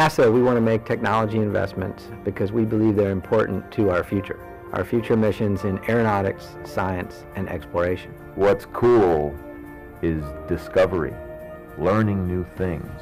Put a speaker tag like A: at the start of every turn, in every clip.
A: NASA, we want to make technology investments because we believe they're important to our future missions in aeronautics, science, and exploration.
B: What's cool is discovery, learning new things,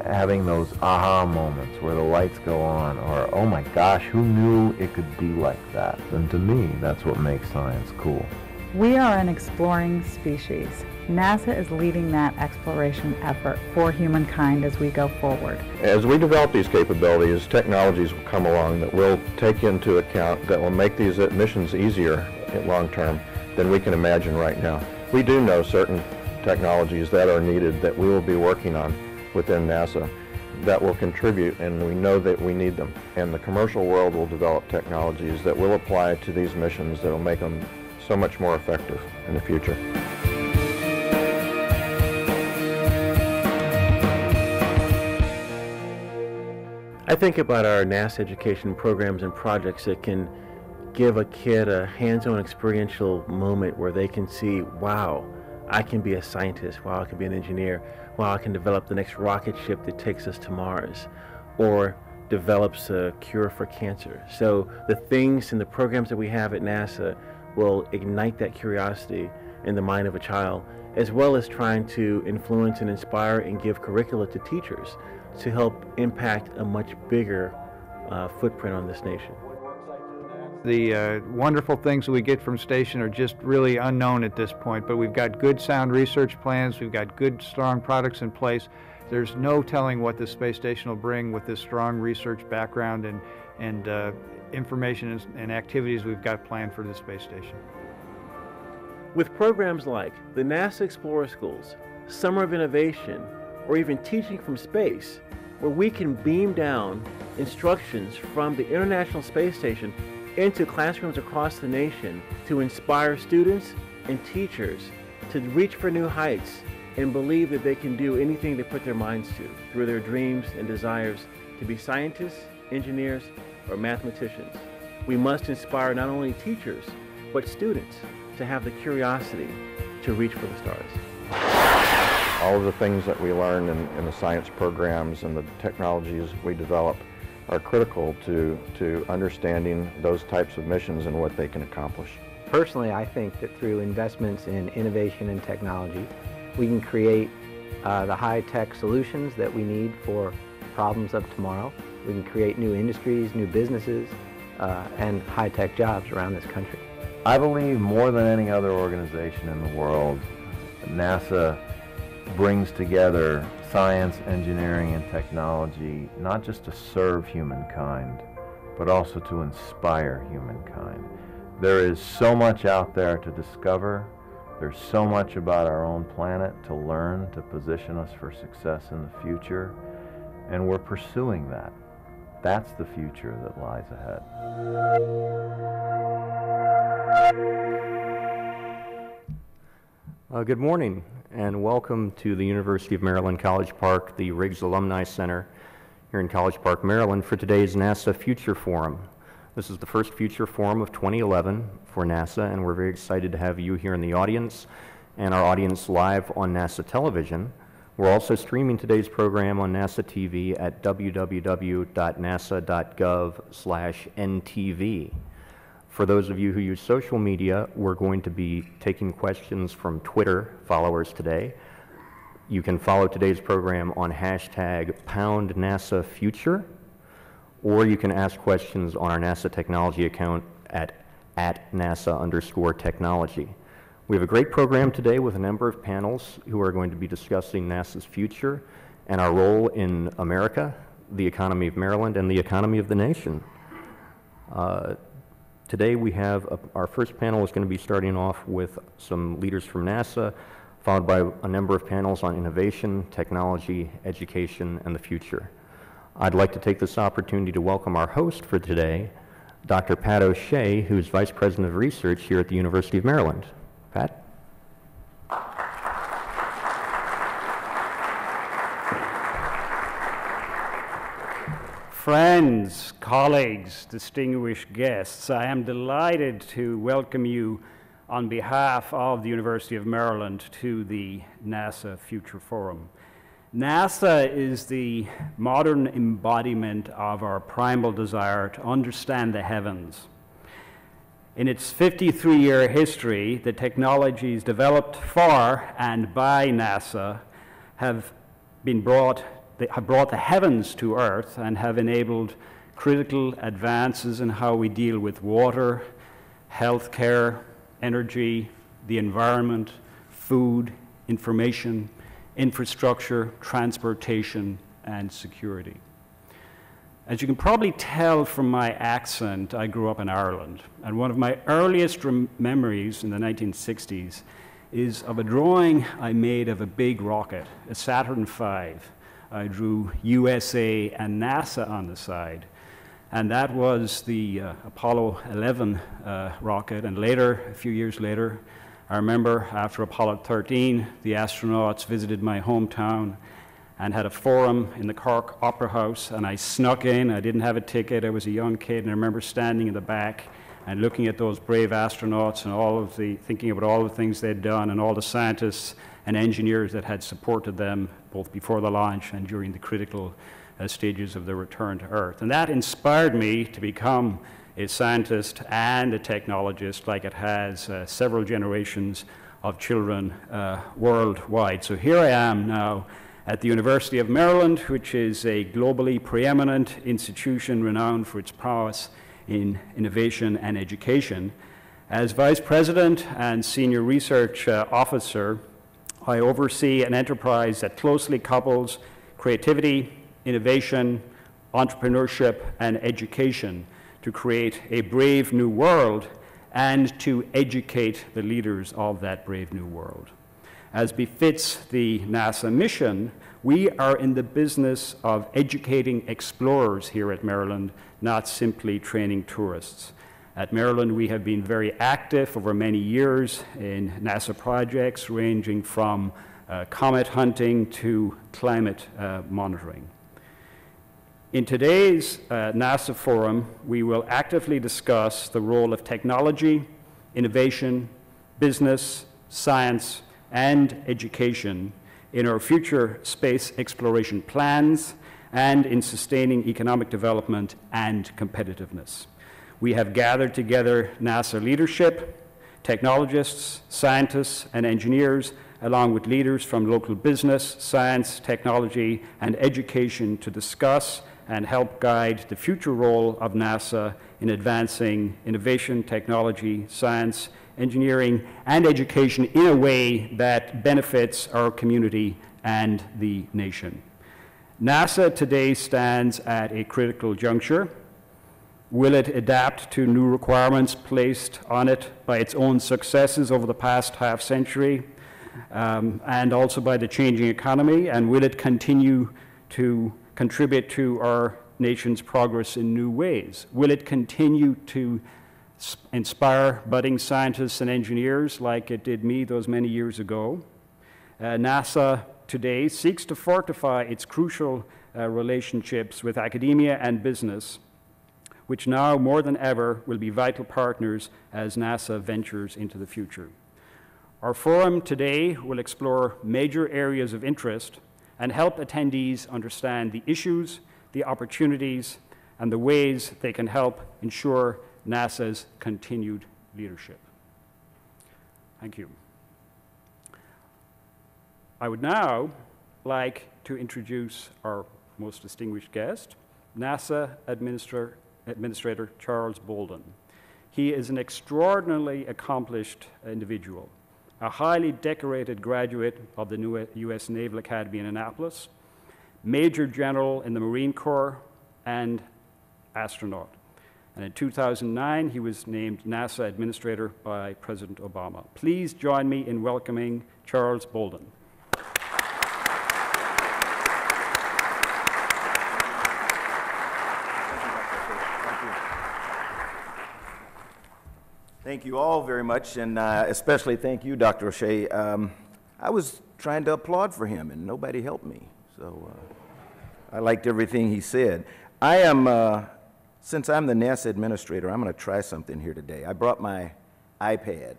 B: having those aha moments where the lights go on, or oh my gosh, who knew it could be like that? And to me, that's what makes science cool.
C: We are an exploring species. NASA is leading that exploration effort for humankind as we go forward.
D: As we develop these capabilities, technologies will come along that will take into account, that will make these missions easier long term than we can imagine right now. We do know certain technologies that are needed that we will be working on within NASA that will contribute, and we know that we need them. And the commercial world will develop technologies that will apply to these missions that will make them so much more effective in the future.
E: I think about our NASA education programs and projects that can give a kid a hands-on experiential moment where they can see, wow, I can be a scientist, wow, I can be an engineer, wow, I can develop the next rocket ship that takes us to Mars, or develops a cure for cancer. So the things and the programs that we have at NASA will ignite that curiosity in the mind of a child, as well as trying to influence and inspire and give curricula to teachers to help impact a much bigger footprint on this nation.
F: The wonderful things that we get from station are just really unknown at this point, but we've got good sound research plans, we've got good strong products in place. There's no telling what the space station will bring with this strong research background and information and activities we've got planned for the space station.
E: With programs like the NASA Explorer Schools, Summer of Innovation, or even Teaching from Space, where we can beam down instructions from the International Space Station into classrooms across the nation to inspire students and teachers to reach for new heights and believe that they can do anything they put their minds to through their dreams and desires to be scientists, engineers, or mathematicians. We must inspire not only teachers, but students to have the curiosity to reach for the stars.
D: All of the things that we learn in the science programs and the technologies we develop are critical to understanding those types of missions and what they can accomplish.
A: Personally, I think that through investments in innovation and technology, we can create the high-tech solutions that we need for problems of tomorrow. We can create new industries, new businesses, and high-tech jobs around this country.
B: I believe more than any other organization in the world, NASA brings together science, engineering, and technology not just to serve humankind, but also to inspire humankind. There is so much out there to discover. There's so much about our own planet to learn, to position us for success in the future, and we're pursuing that. That's the future that lies ahead.
G: Good morning and welcome to the University of Maryland College Park, the Riggs Alumni Center here in College Park, Maryland for today's NASA Future Forum. This is the first Future Forum of 2011 for NASA, and we're very excited to have you here in the audience and our audience live on NASA television. We're also streaming today's program on NASA TV at www.nasa.gov/NTV. For those of you who use social media, we're going to be taking questions from Twitter followers today. You can follow today's program on hashtag #NasaFuture, or you can ask questions on our NASA Technology account at @NASA_technology. We have a great program today with a number of panels who are going to be discussing NASA's future and our role in America, the economy of Maryland, and the economy of the nation. Today we have our first panel is going to be starting off with some leaders from NASA, followed by a number of panels on innovation, technology, education, and the future. I'd like to take this opportunity to welcome our host for today, Dr. Pat O'Shea, who's Vice President of Research here at the University of Maryland. Pat?
H: Friends, colleagues, distinguished guests, I am delighted to welcome you on behalf of the University of Maryland to the NASA Future Forum. NASA is the modern embodiment of our primal desire to understand the heavens. In its 53-year history, the technologies developed for and by NASA have brought the heavens to Earth and have enabled critical advances in how we deal with water, healthcare, energy, the environment, food, information, infrastructure, transportation, and security. As you can probably tell from my accent, I grew up in Ireland, and one of my earliest memories in the 1960s is of a drawing I made of a big rocket, a Saturn V. I drew USA and NASA on the side, and that was the Apollo 11 rocket, and later, a few years later, I remember after Apollo 13, the astronauts visited my hometown and had a forum in the Cork Opera House, and I snuck in. I didn't have a ticket. I was a young kid, and I remember standing in the back and looking at those brave astronauts and thinking about all the things they'd done and all the scientists and engineers that had supported them both before the launch and during the critical stages of their return to Earth. And that inspired me to become a scientist and a technologist, like it has several generations of children worldwide. So here I am now at the University of Maryland, which is a globally preeminent institution renowned for its prowess in innovation and education. As Vice President and Senior Research Officer, I oversee an enterprise that closely couples creativity, innovation, entrepreneurship, and education to create a brave new world and to educate the leaders of that brave new world. As befits the NASA mission, we are in the business of educating explorers here at Maryland, not simply training tourists. At Maryland, we have been very active over many years in NASA projects ranging from comet hunting to climate monitoring. In today's NASA forum, we will actively discuss the role of technology, innovation, business, science, and education in our future space exploration plans and in sustaining economic development and competitiveness. We have gathered together NASA leadership, technologists, scientists, and engineers, along with leaders from local business, science, technology, and education to discuss and help guide the future role of NASA in advancing innovation, technology, science, engineering, and education in a way that benefits our community and the nation. NASA today stands at a critical juncture. Will it adapt to new requirements placed on it by its own successes over the past half century, and also by the changing economy? And will it continue to contribute to our nation's progress in new ways? Will it continue to inspire budding scientists and engineers like it did me those many years ago? NASA today seeks to fortify its crucial relationships with academia and business, which now more than ever will be vital partners as NASA ventures into the future. Our forum today will explore major areas of interest and help attendees understand the issues, the opportunities, and the ways they can help ensure NASA's continued leadership. Thank you. I would now like to introduce our most distinguished guest, NASA Administrator Charles Bolden. He is an extraordinarily accomplished individual, a highly decorated graduate of the U.S. Naval Academy in Annapolis, Major General in the Marine Corps, and astronaut. And in 2009, he was named NASA Administrator by President Obama. Please join me in welcoming Charles Bolden.
I: Thank you all very much, and especially thank you, Dr. O'Shea. I was trying to applaud for him, and nobody helped me, so I liked everything he said. Since I'm the NASA administrator, I'm going to try something here today. I brought my iPad.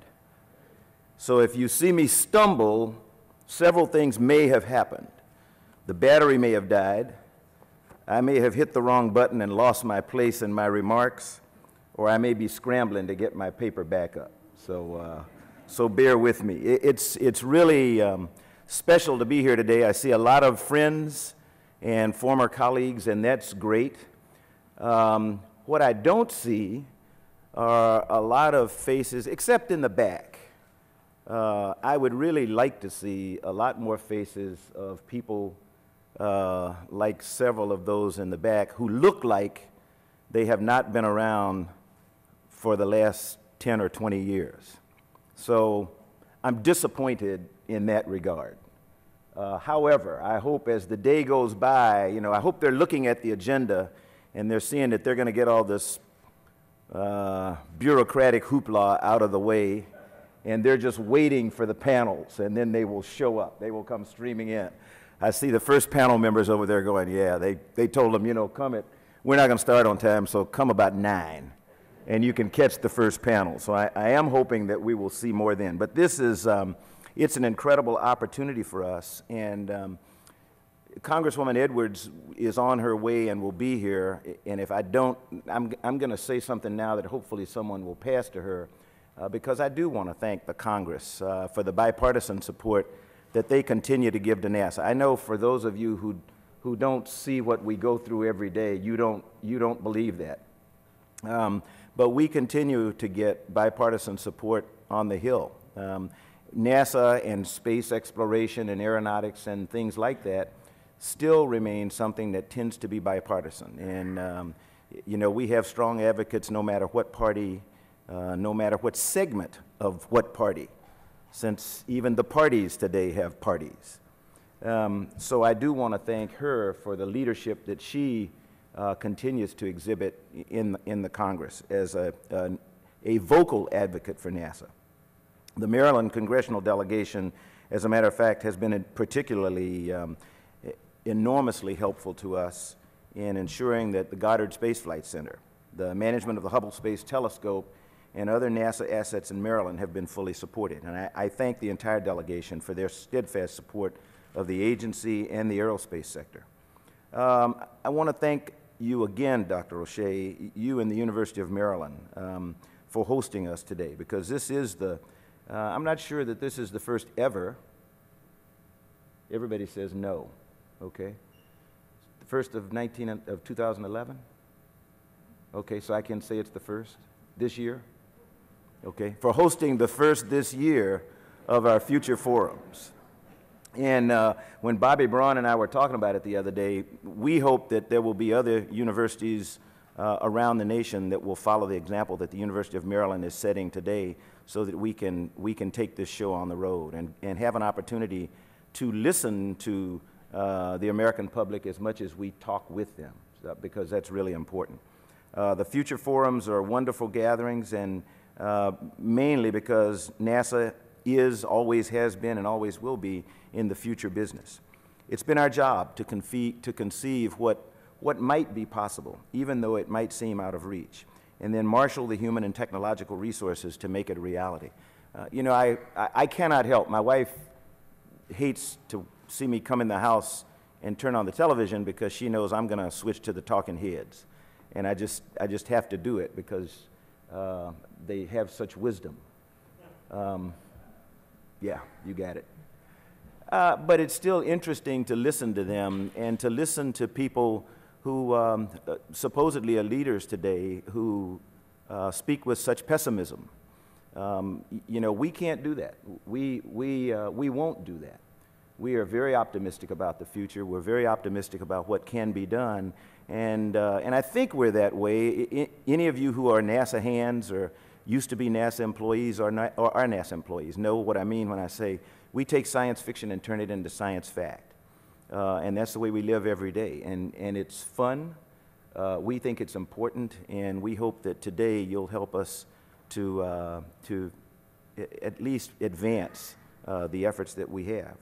I: So if you see me stumble, several things may have happened. The battery may have died. I may have hit the wrong button and lost my place in my remarks, or I may be scrambling to get my paper back up. So bear with me. It's really special to be here today. I see a lot of friends and former colleagues, and that's great. What I don't see are a lot of faces, except in the back. I would really like to see a lot more faces of people like several of those in the back who look like they have not been around for the last 10 or 20 years. So I'm disappointed in that regard. However, I hope as the day goes by, I hope they're looking at the agenda and they're seeing that they're going to get all this bureaucratic hoopla out of the way, and they're just waiting for the panels, and then they will show up. They will come streaming in. I see the first panel members over there going, yeah, they told them, we're not going to start on time, so come about 9, and you can catch the first panel. So I am hoping that we will see more then. But this is, it's an incredible opportunity for us, and Congresswoman Edwards is on her way and will be here, and if I don't, I'm going to say something now that hopefully someone will pass to her, because I do want to thank the Congress for the bipartisan support that they continue to give to NASA. I know for those of you who don't see what we go through every day, you don't believe that. But we continue to get bipartisan support on the Hill. NASA and space exploration and aeronautics and things like that still remain something that tends to be bipartisan. And we have strong advocates no matter what party, no matter what segment of what party, since even the parties today have parties. So I do want to thank her for the leadership that she continues to exhibit in the Congress as a vocal advocate for NASA. The Maryland congressional delegation, as a matter of fact, has been particularly enormously helpful to us in ensuring that the Goddard Space Flight Center, the management of the Hubble Space Telescope, and other NASA assets in Maryland have been fully supported. And I thank the entire delegation for their steadfast support of the agency and the aerospace sector. I want to thank you again, Dr. O'Shea, you and the University of Maryland, for hosting us today, because this is I'm not sure that this is the first ever. Everybody says no, okay? The first of 2011? Okay, so I can say it's the first this year? Okay, for hosting the first this year of our future forums. And when Bobby Braun and I were talking about it the other day, we hope that there will be other universities around the nation that will follow the example that the University of Maryland is setting today, so that we can take this show on the road and have an opportunity to listen to the American public as much as we talk with them, because that's really important. The future forums are wonderful gatherings, and mainly because NASA always has been, and always will be in the future business. It's been our job to conceive what might be possible, even though it might seem out of reach, and then marshal the human and technological resources to make it a reality. I cannot help. My wife hates to see me come in the house and turn on the television because she knows I'm going to switch to the talking heads. And I just have to do it because they have such wisdom. Yeah, you got it. But it's still interesting to listen to them and to listen to people who supposedly are leaders today who speak with such pessimism. We can't do that. We won't do that. We are very optimistic about the future. We're very optimistic about what can be done. And I think we're that way. Any of you who are NASA hands or used to be NASA employees or are NASA employees know what I mean when I say we take science fiction and turn it into science fact. And that's the way we live every day. And it's fun. We think it's important. And we hope that today you'll help us to at least advance the efforts that we have.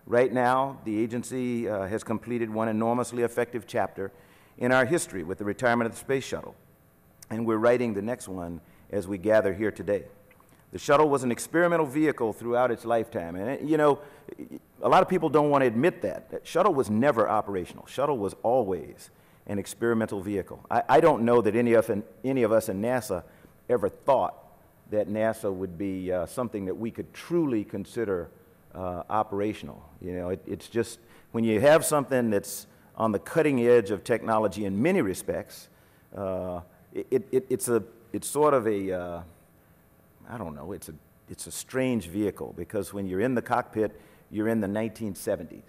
I: Right now, the agency has completed one enormously effective chapter in our history with the retirement of the space shuttle. And we're writing the next one as we gather here today. The shuttle was an experimental vehicle throughout its lifetime. And, you know, a lot of people don't want to admit that. That shuttle was never operational. Shuttle was always an experimental vehicle. I don't know that any of us in NASA ever thought that NASA would be something that we could truly consider operational. You know, it's just, when you have something that's on the cutting edge of technology in many respects, it's sort of a, I don't know, it's a strange vehicle, because when you're in the cockpit, you're in the 1970s.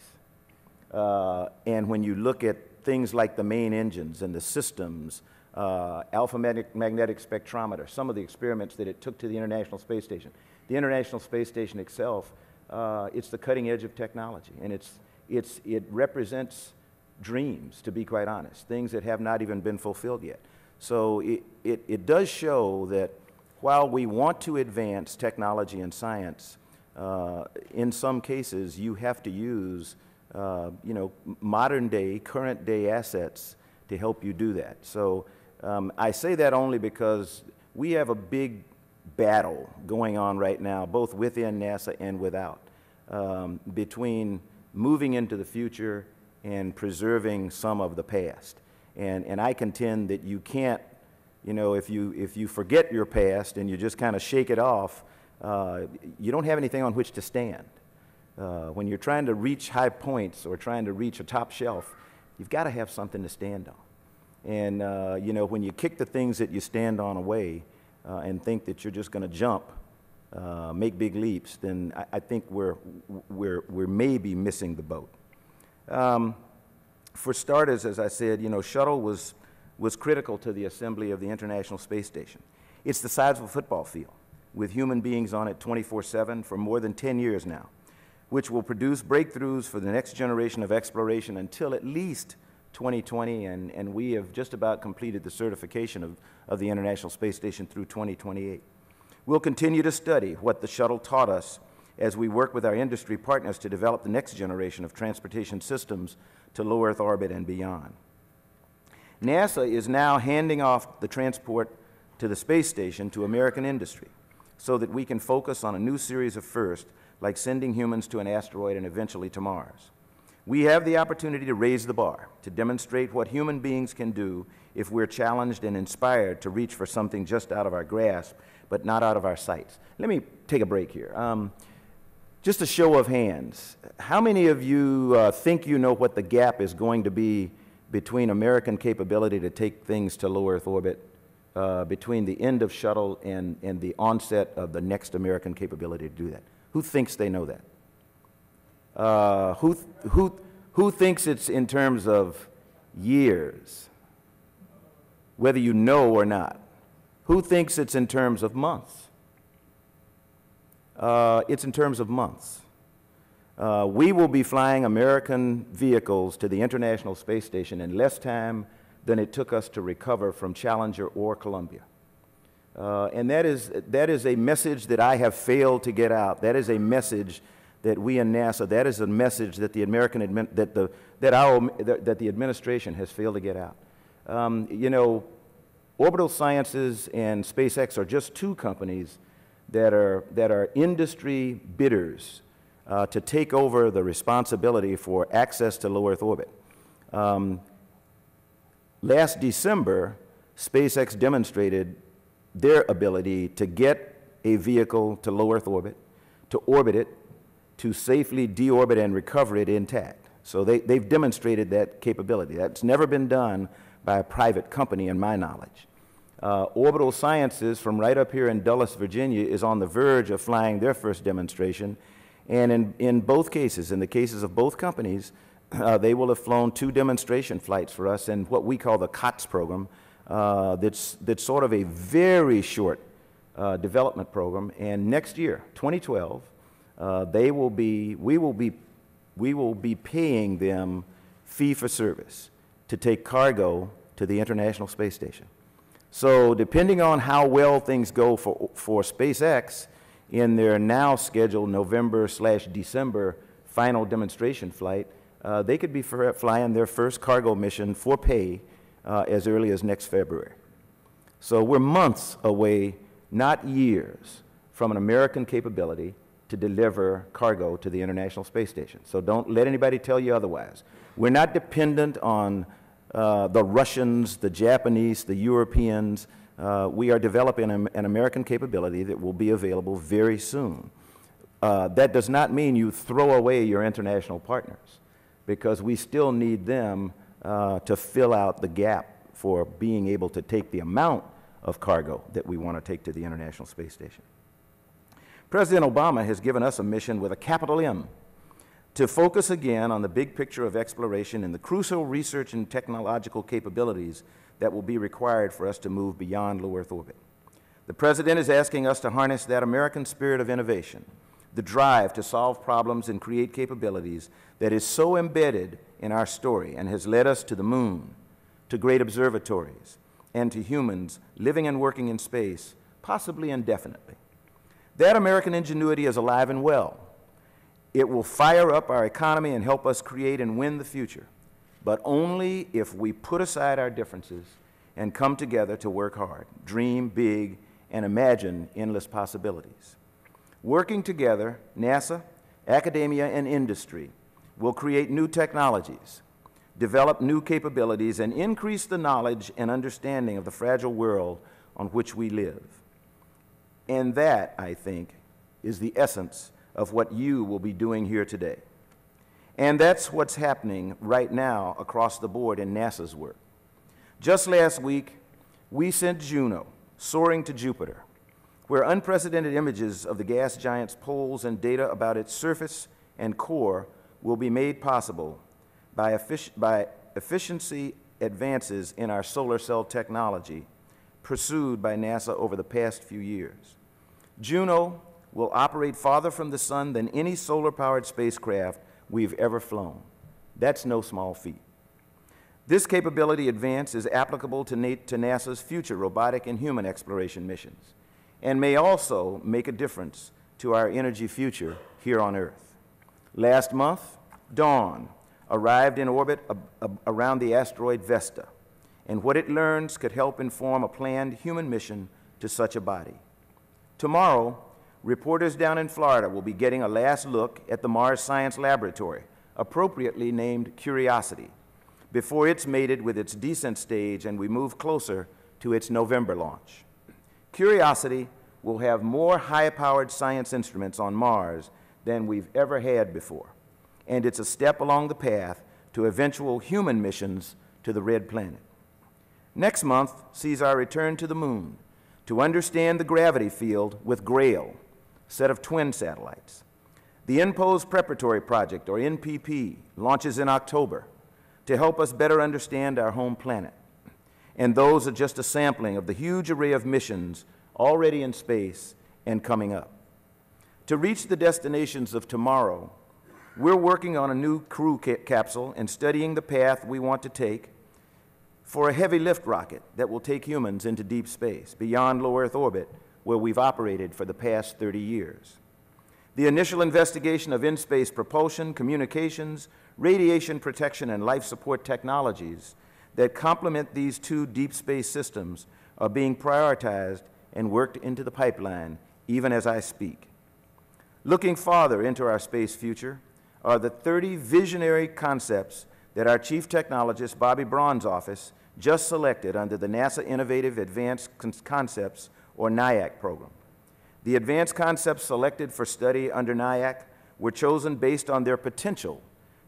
I: And when you look at things like the main engines and the systems, alpha magnetic spectrometer, some of the experiments that it took to the International Space Station. The International Space Station itself, it's the cutting edge of technology, and it represents dreams, to be quite honest, things that have not even been fulfilled yet. So it does show that while we want to advance technology and science, in some cases you have to use you know, modern day, current day assets to help you do that. So I say that only because we have a big battle going on right now, both within NASA and without, between moving into the future and preserving some of the past. And I contend that you can't, you know, if you forget your past and you just kind of shake it off, you don't have anything on which to stand. When you're trying to reach high points or trying to reach a top shelf, you've got to have something to stand on. And you know, when you kick the things that you stand on away and think that you're just going to jump, make big leaps, then I think we're maybe missing the boat. For starters, as I said, you know, shuttle was critical to the assembly of the International Space Station. It's the size of a football field, with human beings on it 24/7 for more than 10 years now, which will produce breakthroughs for the next generation of exploration until at least 2020, and we have just about completed the certification of the International Space Station through 2028. We'll continue to study what the shuttle taught us as we work with our industry partners to develop the next generation of transportation systems to low Earth orbit and beyond. NASA is now handing off the transport to the space station to American industry so that we can focus on a new series of firsts, like sending humans to an asteroid and eventually to Mars. We have the opportunity to raise the bar, to demonstrate what human beings can do if we're challenged and inspired to reach for something just out of our grasp, but not out of our sights. Let me take a break here. Just a show of hands. How many of you think you know what the gap is going to be between American capability to take things to low Earth orbit, between the end of shuttle and the onset of the next American capability to do that? Who thinks they know that? Who thinks it's in terms of years, whether you know or not? Who thinks it's in terms of months? It's in terms of months. We will be flying American vehicles to the International Space Station in less time than it took us to recover from Challenger or Columbia. And that is a message that I have failed to get out. That is a message that we in NASA, that is a message that the the administration has failed to get out. You know, Orbital Sciences and SpaceX are just two companies that are industry bidders to take over the responsibility for access to low Earth orbit. Last December, SpaceX demonstrated their ability to get a vehicle to low Earth orbit, to orbit it, to safely deorbit and recover it intact. So they've demonstrated that capability. That's never been done by a private company, in my knowledge. Orbital Sciences, from right up here in Dulles, Virginia, is on the verge of flying their first demonstration. And in both cases, in the cases of both companies, they will have flown 2 demonstration flights for us in what we call the COTS program. That's sort of a very short development program. And next year, 2012, we will be paying them fee for service to take cargo to the International Space Station. So depending on how well things go for SpaceX in their now scheduled November/December final demonstration flight, they could be flying their first cargo mission for pay as early as next February. So we're months away, not years, from an American capability to deliver cargo to the International Space Station. So don't let anybody tell you otherwise. We're not dependent on the Russians, the Japanese, the Europeans. We are developing an American capability that will be available very soon. That does not mean you throw away your international partners, because we still need them to fill out the gap for being able to take the amount of cargo that we want to take to the International Space Station. President Obama has given us a mission with a capital M to focus again on the big picture of exploration and the crucial research and technological capabilities that will be required for us to move beyond low Earth orbit. The President is asking us to harness that American spirit of innovation, the drive to solve problems and create capabilities that is so embedded in our story and has led us to the moon, to great observatories, and to humans living and working in space, possibly indefinitely. That American ingenuity is alive and well. It will fire up our economy and help us create and win the future, but only if we put aside our differences and come together to work hard, dream big, and imagine endless possibilities. Working together, NASA, academia, and industry will create new technologies, develop new capabilities, and increase the knowledge and understanding of the fragile world on which we live. And that, I think, is the essence of what you will be doing here today. And that's what's happening right now across the board in NASA's work. Just last week, we sent Juno soaring to Jupiter, where unprecedented images of the gas giant's poles and data about its surface and core will be made possible by efficiency advances in our solar cell technology pursued by NASA over the past few years. Juno will operate farther from the sun than any solar-powered spacecraft we've ever flown. That's no small feat. This capability advance is applicable to NASA's future robotic and human exploration missions, and may also make a difference to our energy future here on Earth. Last month, Dawn arrived in orbit around the asteroid Vesta, and what it learns could help inform a planned human mission to such a body. Tomorrow, reporters down in Florida will be getting a last look at the Mars Science Laboratory, appropriately named Curiosity, before it's mated with its descent stage and we move closer to its November launch. Curiosity will have more high-powered science instruments on Mars than we've ever had before, and it's a step along the path to eventual human missions to the Red Planet. Next month sees our return to the Moon to understand the gravity field with GRAIL, set of twin satellites. The InPose Preparatory Project, or NPP, launches in October to help us better understand our home planet. And those are just a sampling of the huge array of missions already in space and coming up. To reach the destinations of tomorrow, we're working on a new crew capsule and studying the path we want to take for a heavy lift rocket that will take humans into deep space, beyond low Earth orbit, where we've operated for the past 30 years. The initial investigation of in-space propulsion, communications, radiation protection, and life support technologies that complement these two deep space systems are being prioritized and worked into the pipeline even as I speak. Looking farther into our space future are the 30 visionary concepts that our Chief Technologist Bobby Braun's office just selected under the NASA Innovative Advanced Concepts, or NIAC program. The advanced concepts selected for study under NIAC were chosen based on their potential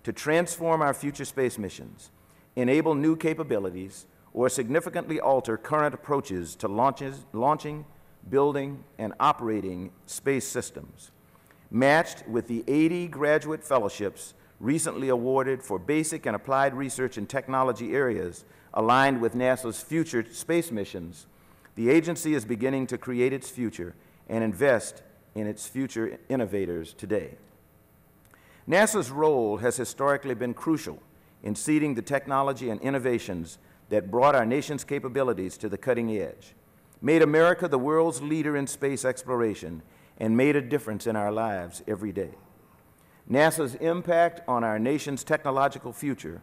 I: to transform our future space missions, enable new capabilities, or significantly alter current approaches to launching, building, and operating space systems, matched with the 80 graduate fellowships recently awarded for basic and applied research in technology areas aligned with NASA's future space missions. The agency is beginning to create its future and invest in its future innovators today. NASA's role has historically been crucial in seeding the technology and innovations that brought our nation's capabilities to the cutting edge, made America the world's leader in space exploration, and made a difference in our lives every day. NASA's impact on our nation's technological future,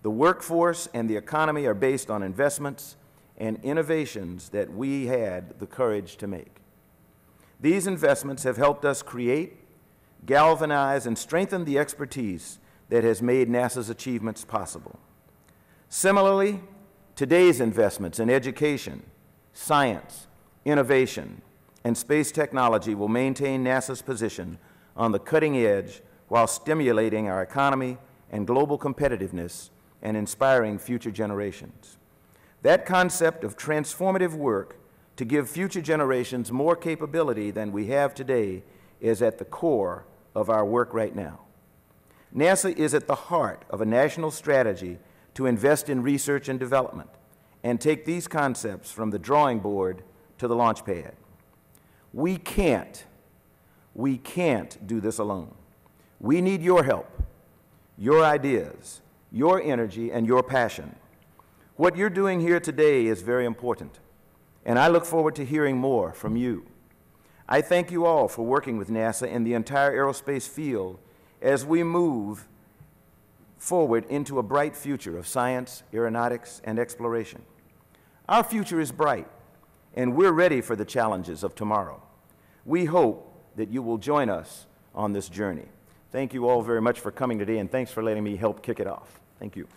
I: the workforce, and the economy are based on investments and innovations that we had the courage to make. These investments have helped us create, galvanize, and strengthen the expertise that has made NASA's achievements possible. Similarly, today's investments in education, science, innovation, and space technology will maintain NASA's position on the cutting edge while stimulating our economy and global competitiveness and inspiring future generations. That concept of transformative work to give future generations more capability than we have today is at the core of our work right now. NASA is at the heart of a national strategy to invest in research and development and take these concepts from the drawing board to the launch pad. We can't do this alone. We need your help, your ideas, your energy, and your passion. What you're doing here today is very important, and I look forward to hearing more from you. I thank you all for working with NASA and the entire aerospace field as we move forward into a bright future of science, aeronautics, and exploration. Our future is bright, and we're ready for the challenges of tomorrow. We hope that you will join us on this journey. Thank you all very much for coming today, and thanks for letting me help kick it off. Thank you.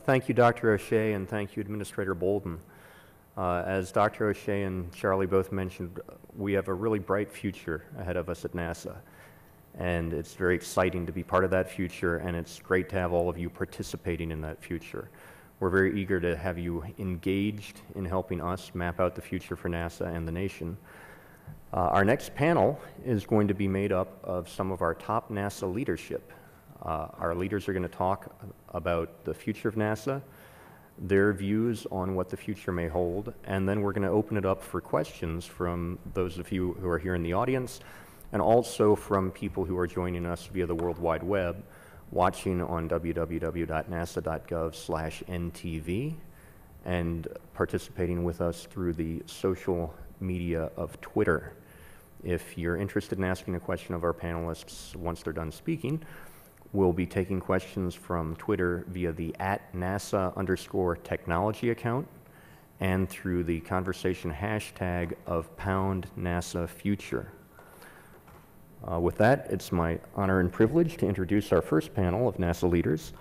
G: Thank you, Dr. O'Shea, and thank you, Administrator Bolden. As Dr. O'Shea and Charlie both mentioned, we have a really bright future ahead of us at NASA, and it's very exciting to be part of that future, and it's great to have all of you participating in that future. We're very eager to have you engaged in helping us map out the future for NASA and the nation. Our next panel is going to be made up of some of our top NASA leadership. Our leaders are going to talk about the future of NASA, their views on what the future may hold, and then we're going to open it up for questions from those of you who are here in the audience, and also from people who are joining us via the World Wide Web, watching on www.nasa.gov/ntv, and participating with us through the social media of Twitter. If you're interested in asking a question of our panelists once they're done speaking, we'll be taking questions from Twitter via the @NASA_technology account and through the conversation hashtag of #NASAFuture. With that, it's my honor and privilege to introduce our first panel of NASA leaders.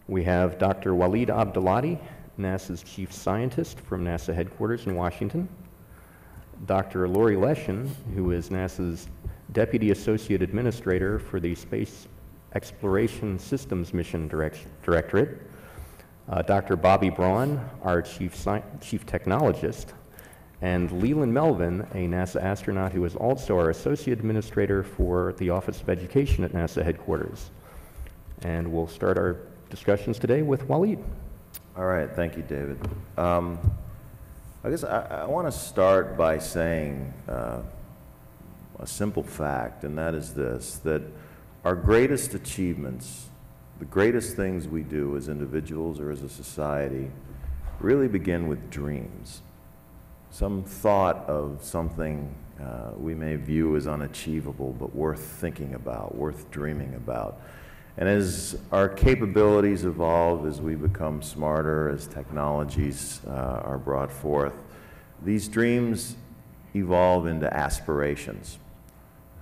G: We have Dr. Waleed Abdalati, NASA's Chief Scientist from NASA headquarters in Washington, Dr. Laurie Leshin, who is NASA's Deputy Associate Administrator for the Space Exploration Systems Mission Directorate, Dr. Bobby Braun, our Chief Technologist, and Leland Melvin, a NASA astronaut who is also our Associate Administrator for the Office of Education at NASA headquarters. And we'll start our discussions today with Waleed.
B: All right, thank you, David. I guess I want to start by saying a simple fact, and that is this, that our greatest achievements, the greatest things we do as individuals or as a society, really begin with dreams. Some thought of something we may view as unachievable, but worth thinking about, worth dreaming about. And as our capabilities evolve, as we become smarter, as technologies are brought forth, these dreams evolve into aspirations,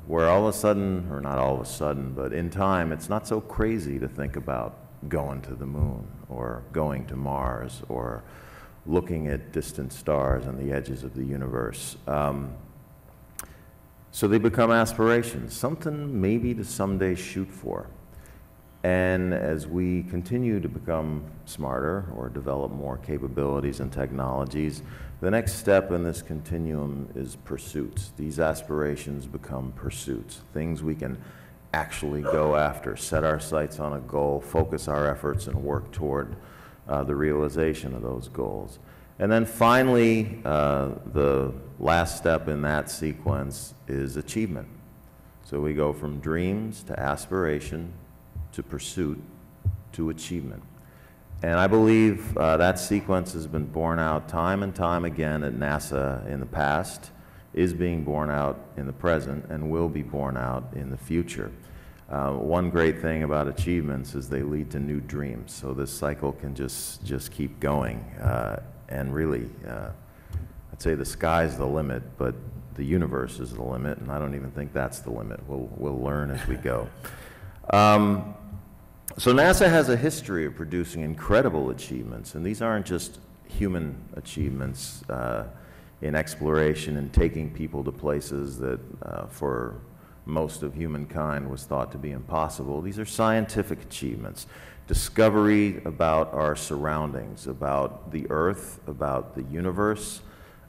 B: where all of a sudden, or not all of a sudden, but in time, it's not so crazy to think about going to the moon or going to Mars or looking at distant stars on the edges of the universe. So they become aspirations, something maybe to someday shoot for. And as we continue to become smarter or develop more capabilities and technologies, the next step in this continuum is pursuits. These aspirations become pursuits, things we can actually go after, set our sights on a goal, focus our efforts, and work toward the realization of those goals. And then finally, the last step in that sequence is achievement. So we go from dreams to aspiration to pursuit to achievement. And I believe that sequence has been borne out time and time again at NASA in the past, is being borne out in the present and will be borne out in the future. One great thing about achievements is they lead to new dreams, so this cycle can just keep going. And really, I'd say the sky's the limit, but the universe is the limit, and I don't even think that's the limit. We'll learn as we go. So NASA has a history of producing incredible achievements, and these aren't just human achievements in exploration and taking people to places that for most of humankind was thought to be impossible. These are scientific achievements, discovery about our surroundings, about the Earth, about the universe.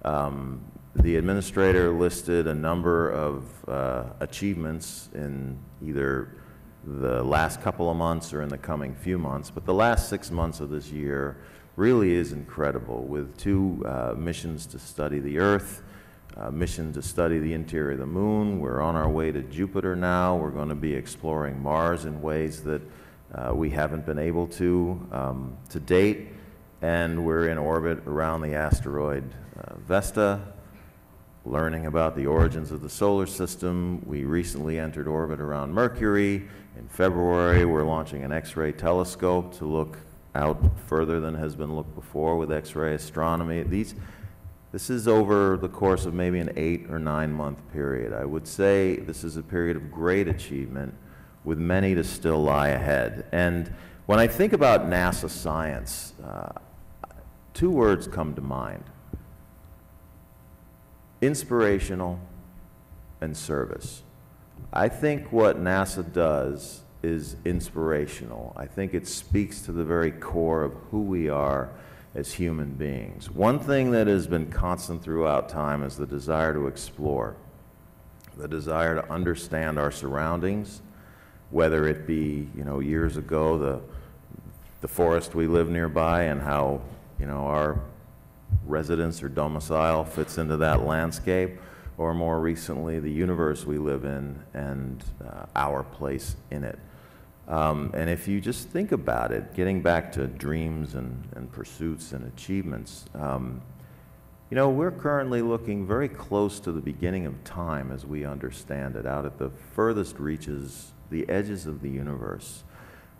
B: The administrator listed a number of achievements in either the last couple of months or in the coming few months, but the last 6 months of this year really is incredible, with 2 missions to study the Earth, a mission to study the interior of the Moon. We're on our way to Jupiter now. We're going to be exploring Mars in ways that we haven't been able to date, and we're in orbit around the asteroid Vesta, learning about the origins of the solar system. We recently entered orbit around Mercury. In February, we're launching an X-ray telescope to look out further than has been looked before with X-ray astronomy. This is over the course of maybe an 8 or 9 month period. I would say this is a period of great achievement with many to still lie ahead. And when I think about NASA science, 2 words come to mind: inspirational and service. I think what NASA does is inspirational. I think it speaks to the very core of who we are as human beings. One thing that has been constant throughout time is the desire to explore, the desire to understand our surroundings, whether it be, years ago, the forest we live nearby and how, our residence or domicile fits into that landscape, or more recently, the universe we live in and our place in it. And if you just think about it, getting back to dreams and pursuits and achievements, we're currently looking very close to the beginning of time as we understand it, out at the furthest reaches, the edges of the universe.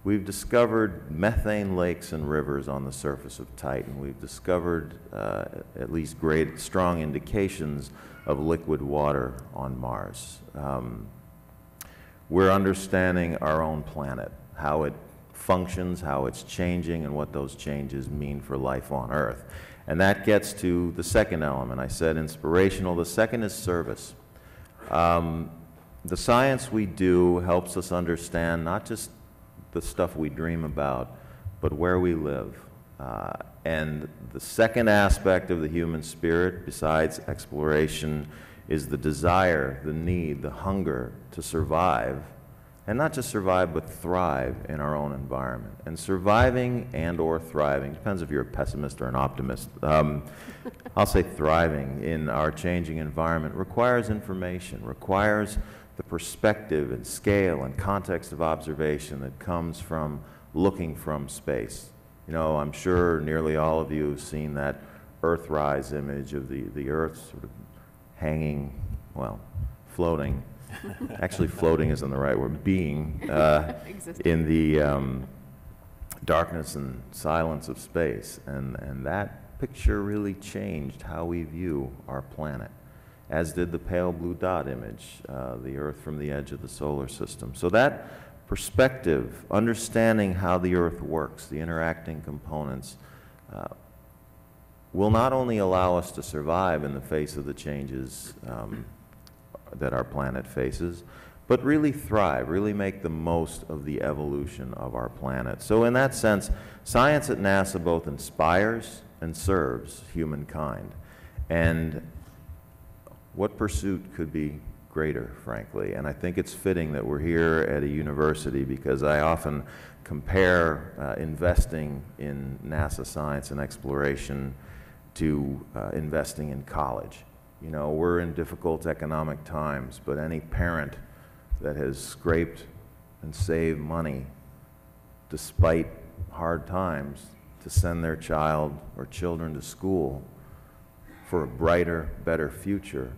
B: We've discovered methane lakes and rivers on the surface of Titan. We've discovered at least great, strong indications of liquid water on Mars. We're understanding our own planet, how it functions, how it's changing, and what those changes mean for life on Earth. And that gets to the second element. I said inspirational. The second is service. The science we do helps us understand not just the stuff we dream about, but where we live. And the second aspect of the human spirit, besides exploration, is the desire, the need, the hunger to survive, and not just survive, but thrive in our own environment. And surviving and or thriving, depends if you're a pessimist or an optimist, I'll say thriving in our changing environment requires information, requires the perspective and scale and context of observation that comes from looking from space. I'm sure nearly all of you have seen that Earthrise image of the Earth sort of hanging, floating. Actually, floating isn't the right word. Being in the darkness and silence of space. And that picture really changed how we view our planet, as did the pale blue dot image, the Earth from the edge of the solar system. So that perspective, understanding how the Earth works, the interacting components, will not only allow us to survive in the face of the changes that our planet faces, but really thrive, really make the most of the evolution of our planet. So in that sense, science at NASA both inspires and serves humankind. And what pursuit could be greater, frankly? And I think it's fitting that we're here at a university, because I often compare investing in NASA science and exploration to investing in college. We're in difficult economic times, but any parent that has scraped and saved money despite hard times to send their child or children to school for a brighter, better future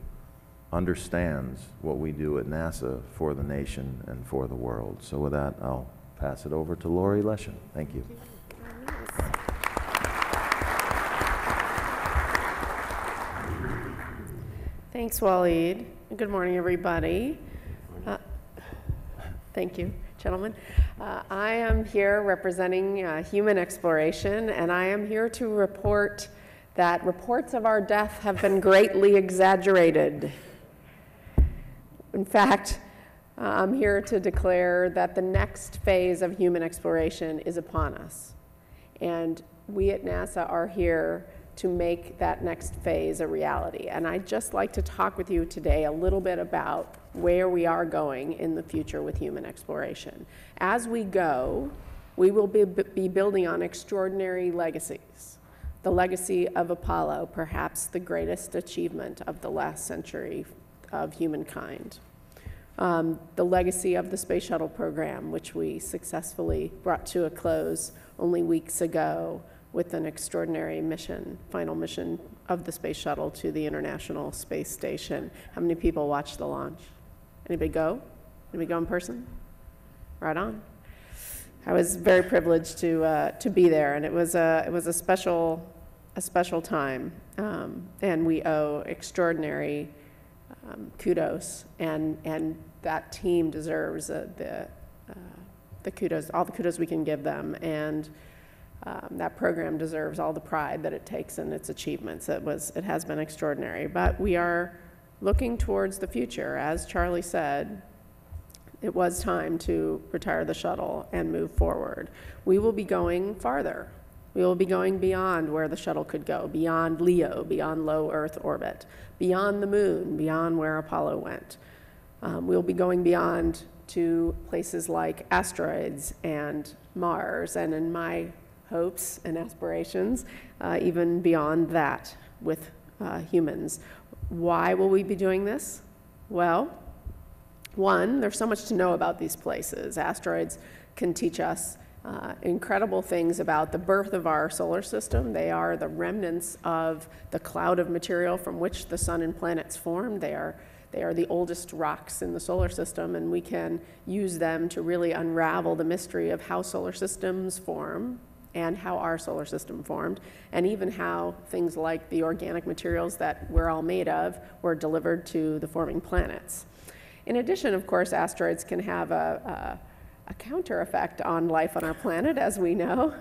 B: understands what we do at NASA for the nation and for the world. So with that, I'll pass it over to Laurie Leshin. Thank you.
J: Thanks, Waleed. Good morning, everybody. Thank you, gentlemen. I am here representing human exploration, and I am here to report that reports of our death have been greatly exaggerated. In fact, I'm here to declare that the next phase of human exploration is upon us. And we at NASA are here to make that next phase a reality. And I'd just like to talk with you today a little bit about where we are going in the future with human exploration. As we go, we will be building on extraordinary legacies. The legacy of Apollo, perhaps the greatest achievement of the last century of humankind. The legacy of the Space Shuttle program, which we successfully brought to a close only weeks ago with an extraordinary mission, final mission of the Space Shuttle to the International Space Station. How many people watched the launch? Anybody go? Anybody go in person? Right on. I was very privileged to be there, and it was a special time, and we owe extraordinary kudos, and that team deserves the kudos, all the kudos we can give them, and that program deserves all the pride that it takes in its achievements. It has been extraordinary, but we are looking towards the future. As Charlie said, it was time to retire the shuttle and move forward. We will be going farther. We will be going beyond where the shuttle could go, beyond LEO, beyond low Earth orbit, beyond the moon, beyond where Apollo went. We'll be going beyond to places like asteroids and Mars, and in my hopes and aspirations, even beyond that with humans. Why will we be doing this? Well, one, there's so much to know about these places. Asteroids can teach us incredible things about the birth of our solar system. They are the remnants of the cloud of material from which the sun and planets formed. They are the oldest rocks in the solar system, and we can use them to really unravel the mystery of how solar systems form and how our solar system formed, and even how things like the organic materials that we're all made of were delivered to the forming planets. In addition, of course, asteroids can have a counter effect on life on our planet, as we know.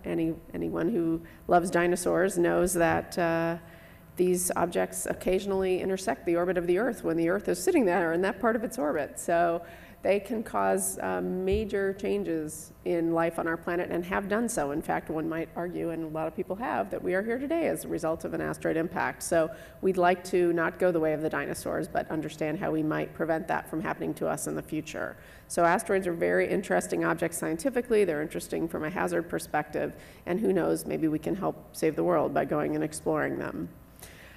J: Anyone who loves dinosaurs knows that these objects occasionally intersect the orbit of the Earth when the Earth is sitting there in that part of its orbit. So they can cause major changes in life on our planet, and have done so. In fact, one might argue, and a lot of people have, that we are here today as a result of an asteroid impact. So we'd like to not go the way of the dinosaurs, but understand how we might prevent that from happening to us in the future. So asteroids are very interesting objects scientifically. They're interesting from a hazard perspective, and who knows, maybe we can help save the world by going and exploring them.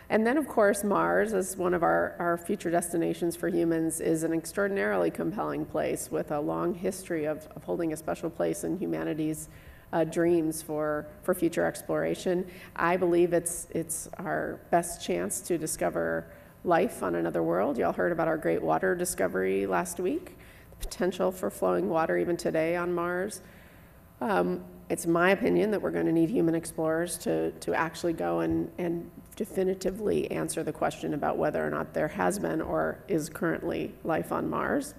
J: And then, of course, Mars, as one of our future destinations for humans, is an extraordinarily compelling place with a long history of holding a special place in humanity's dreams for future exploration. I believe it's our best chance to discover life on another world. Y'all heard about our great water discovery last week, the potential for flowing water even today on Mars. It's my opinion that we're going to need human explorers to actually go and definitively answer the question about whether or not there has been or is currently life on Mars.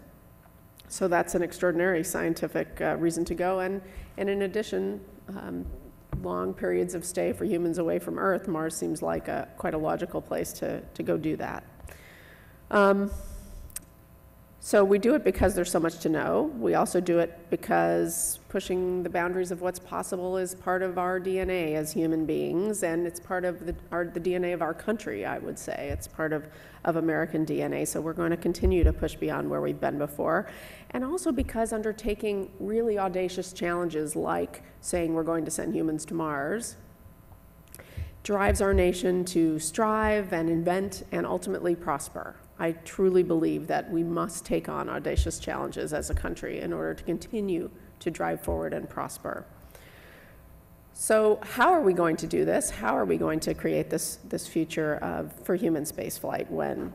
J: So that's an extraordinary scientific reason to go. And in addition, long periods of stay for humans away from Earth, Mars seems like quite a logical place to go do that. So we do it because there's so much to know. We also do it because pushing the boundaries of what's possible is part of our DNA as human beings, and it's part of the DNA of our country, I would say. It's part of American DNA, so we're going to continue to push beyond where we've been before. And also because undertaking really audacious challenges like saying we're going to send humans to Mars drives our nation to strive and invent and ultimately prosper. I truly believe that we must take on audacious challenges as a country in order to continue to drive forward and prosper. So how are we going to do this? How are we going to create this future for human spaceflight when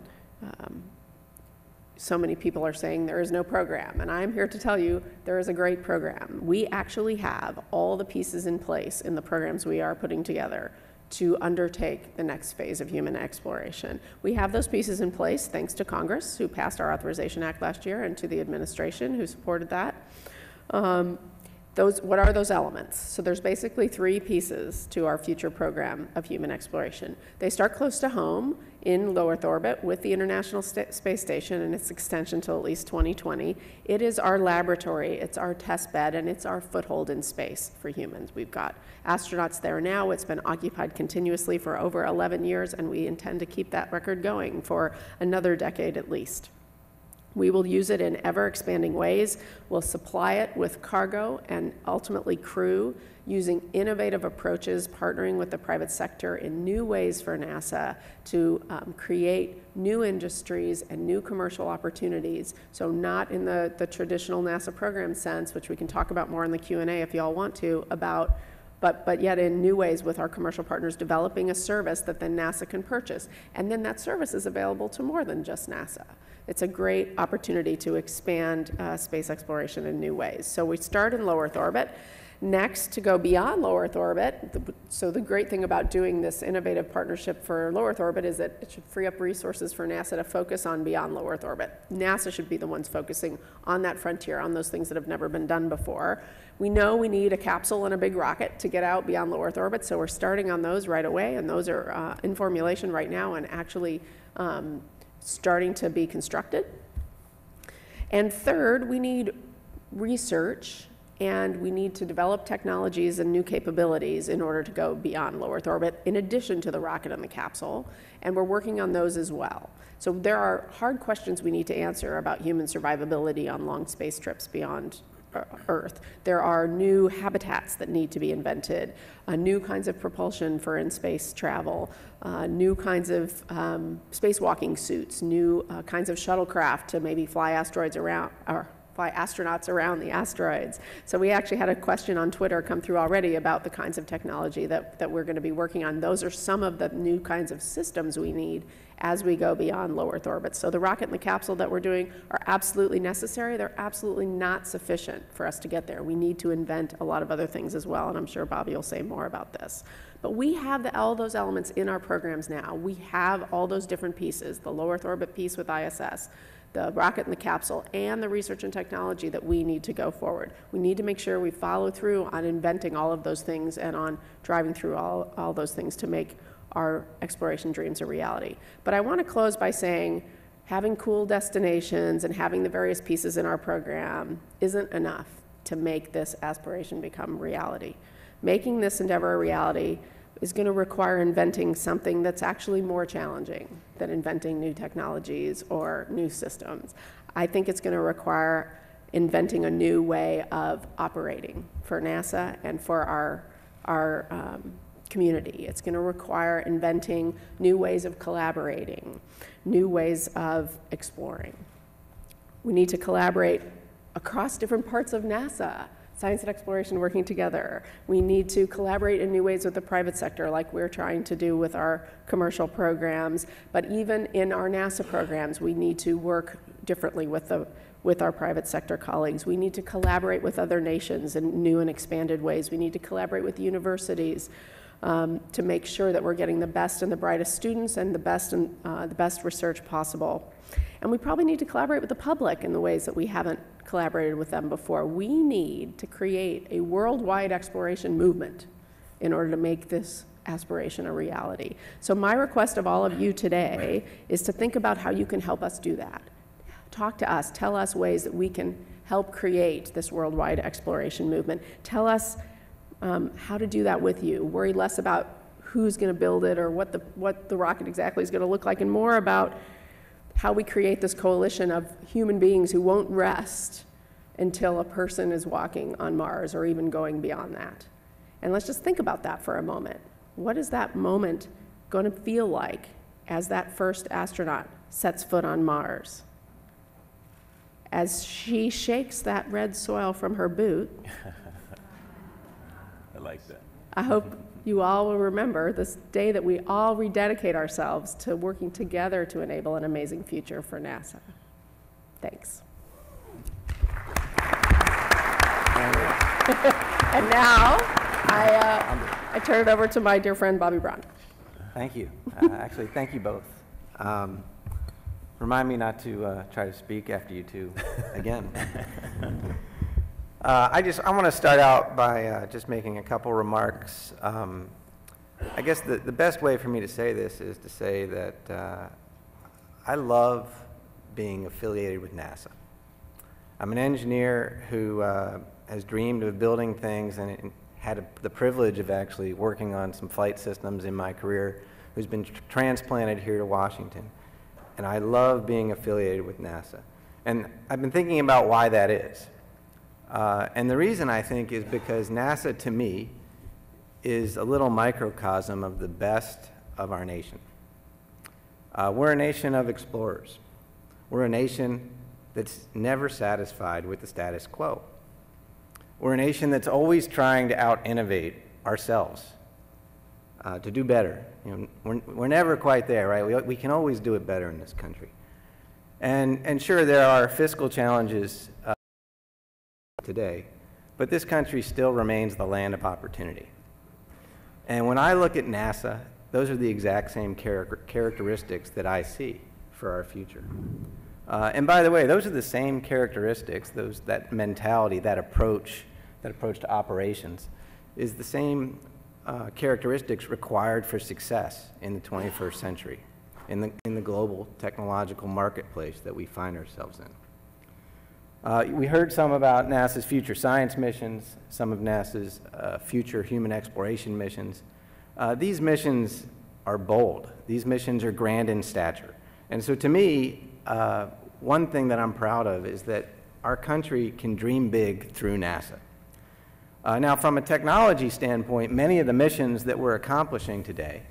J: So many people are saying there is no program, and I'm here to tell you there is a great program. We actually have all the pieces in place in the programs we are putting together to undertake the next phase of human exploration. We have those pieces in place thanks to Congress, who passed our Authorization Act last year, and to the administration, who supported that. What are those elements? So there's basically three pieces to our future program of human exploration. They start close to home in low Earth orbit with the International Space Station and its extension till at least 2020. It is our laboratory, it's our test bed, and it's our foothold in space for humans. We've got astronauts there now. It's been occupied continuously for over 11 years, and we intend to keep that record going for another decade at least. We will use it in ever-expanding ways. We'll supply it with cargo and ultimately crew using innovative approaches, partnering with the private sector in new ways for NASA to create new industries and new commercial opportunities. So not in the traditional NASA program sense, which we can talk about more in the Q&A if you all want to, but yet in new ways with our commercial partners developing a service that then NASA can purchase. And then that service is available to more than just NASA. It's a great opportunity to expand space exploration in new ways. So we start in low Earth orbit. Next, to go beyond low Earth orbit, so the great thing about doing this innovative partnership for low Earth orbit is that it should free up resources for NASA to focus on beyond low Earth orbit. NASA should be the ones focusing on that frontier, on those things that have never been done before. We know we need a capsule and a big rocket to get out beyond low Earth orbit, so we're starting on those right away, and those are in formulation right now and actually starting to be constructed. And third, we need research, and we need to develop technologies and new capabilities in order to go beyond low Earth orbit, in addition to the rocket and the capsule, and we're working on those as well. So there are hard questions we need to answer about human survivability on long space trips beyond Earth. There are new habitats that need to be invented, new kinds of propulsion for in-space travel, new kinds of spacewalking suits, new kinds of shuttlecraft to maybe fly asteroids around, or fly astronauts around the asteroids. So we actually had a question on Twitter come through already about the kinds of technology that we're going to be working on. Those are some of the new kinds of systems we need as we go beyond low Earth orbit. So the rocket and the capsule that we're doing are absolutely necessary. They're absolutely not sufficient for us to get there. We need to invent a lot of other things as well, and I'm sure Bobby will say more about this. But we have all those elements in our programs now. We have all those different pieces, the low Earth orbit piece with ISS, the rocket and the capsule, and the research and technology that we need to go forward. We need to make sure we follow through on inventing all of those things and on driving through all those things to make our exploration dreams a reality. But I want to close by saying having cool destinations and having the various pieces in our program isn't enough to make this aspiration become reality. Making this endeavor a reality is going to require inventing something that's actually more challenging than inventing new technologies or new systems. I think it's going to require inventing a new way of operating for NASA and for our community. It's going to require inventing new ways of collaborating, new ways of exploring. We need to collaborate across different parts of NASA. Science and exploration working together. We need to collaborate in new ways with the private sector, like we're trying to do with our commercial programs. But even in our NASA programs, we need to work differently with our private sector colleagues. We need to collaborate with other nations in new and expanded ways. We need to collaborate with universities to make sure that we're getting the best and the brightest students and the best research possible. And we probably need to collaborate with the public in the ways that we haven't collaborated with them before. We need to create a worldwide exploration movement in order to make this aspiration a reality. So my request of all of you today is to think about how you can help us do that. Talk to us, tell us ways that we can help create this worldwide exploration movement. Tell us how to do that with you. Worry less about who's going to build it or what the rocket exactly is going to look like, and more about how we create this coalition of human beings who won't rest until a person is walking on Mars or even going beyond that. And let's just think about that for a moment. What is that moment going to feel like as that first astronaut sets foot on Mars? As she shakes that red soil from her boot.
E: I like that.
J: I hope you all will remember this day that we all rededicate ourselves to working together to enable an amazing future for NASA. Thanks. And now I turn it over to my dear friend Bobby Braun.
K: Thank you. Actually, thank you both. Remind me not to try to speak after you two again. I want to start out by just making a couple remarks. I guess the best way for me to say this is to say that I love being affiliated with NASA. I'm an engineer who has dreamed of building things and had the privilege of actually working on some flight systems in my career, who's been transplanted here to Washington. And I love being affiliated with NASA. And I've been thinking about why that is. And the reason, I think, is because NASA, to me, is a little microcosm of the best of our nation. We're a nation of explorers. We're a nation that's never satisfied with the status quo. We're a nation that's always trying to out-innovate ourselves, to do better. You know, we're never quite there, right? We can always do it better in this country. And sure, there are fiscal challenges today, but this country still remains the land of opportunity. And when I look at NASA, those are the exact same characteristics that I see for our future. And by the way, those are the same characteristics, that mentality, that approach to operations is the same characteristics required for success in the 21st century, in the global technological marketplace that we find ourselves in. We heard some about NASA's future science missions, some of NASA's future human exploration missions. These missions are bold. These missions are grand in stature. And so to me, one thing that I'm proud of is that our country can dream big through NASA. Now, from a technology standpoint, many of the missions that we're accomplishing today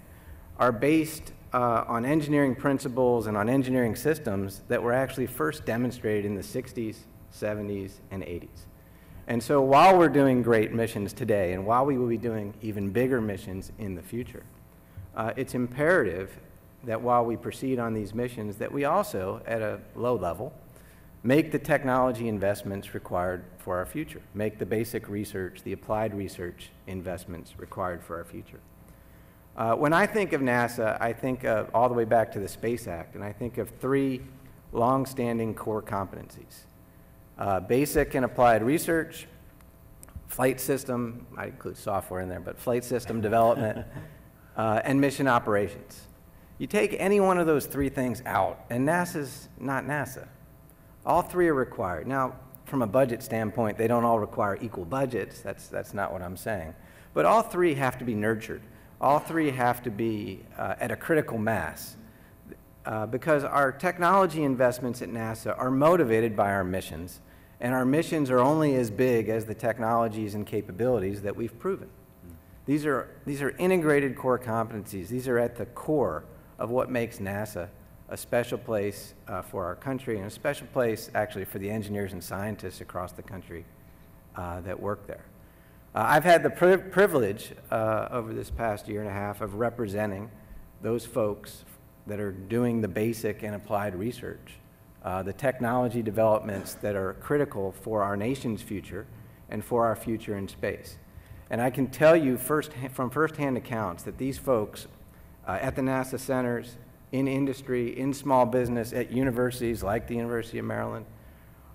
K: are based on engineering principles and on engineering systems that were actually first demonstrated in the 60s, 70s, and 80s. And so while we're doing great missions today, and while we will be doing even bigger missions in the future, it's imperative that while we proceed on these missions, that we also, at a low level, make the technology investments required for our future, make the basic research, the applied research investments required for our future. When I think of NASA, I think of all the way back to the Space Act, and I think of three long-standing core competencies. Basic and applied research, flight system, I include software in there, but flight system development, and mission operations. You take any one of those three things out, and NASA's not NASA. All three are required. Now, from a budget standpoint, they don't all require equal budgets. That's not what I'm saying. But all three have to be nurtured. All three have to be at a critical mass because our technology investments at NASA are motivated by our missions, and our missions are only as big as the technologies and capabilities that we've proven. These are integrated core competencies. These are at the core of what makes NASA a special place for our country and a special place actually for the engineers and scientists across the country that work there. I've had the privilege over this past year and a half of representing those folks that are doing the basic and applied research, the technology developments that are critical for our nation's future and for our future in space. And I can tell you from firsthand accounts that these folks at the NASA centers, in industry, in small business, at universities like the University of Maryland,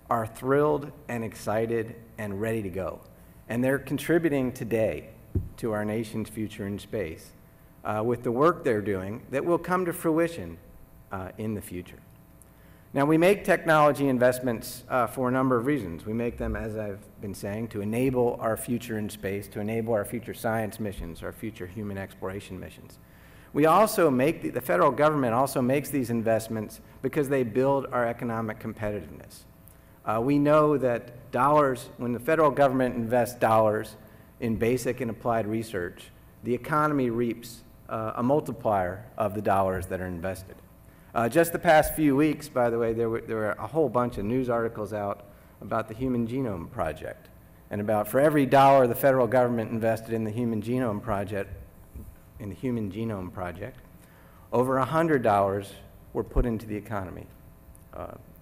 K: are thrilled and excited and ready to go. And they're contributing today to our nation's future in space with the work they're doing that will come to fruition in the future. Now, we make technology investments for a number of reasons. We make them, as I've been saying, to enable our future in space, to enable our future science missions, our future human exploration missions. We also make, the federal government also makes these investments because they build our economic competitiveness. We know that dollars, when the federal government invests dollars in basic and applied research, the economy reaps a multiplier of the dollars that are invested. Just the past few weeks, by the way, there were a whole bunch of news articles out about the Human Genome Project, and about for every dollar the federal government invested in the Human Genome Project, in the Human Genome Project. Over $100 were put into the economy.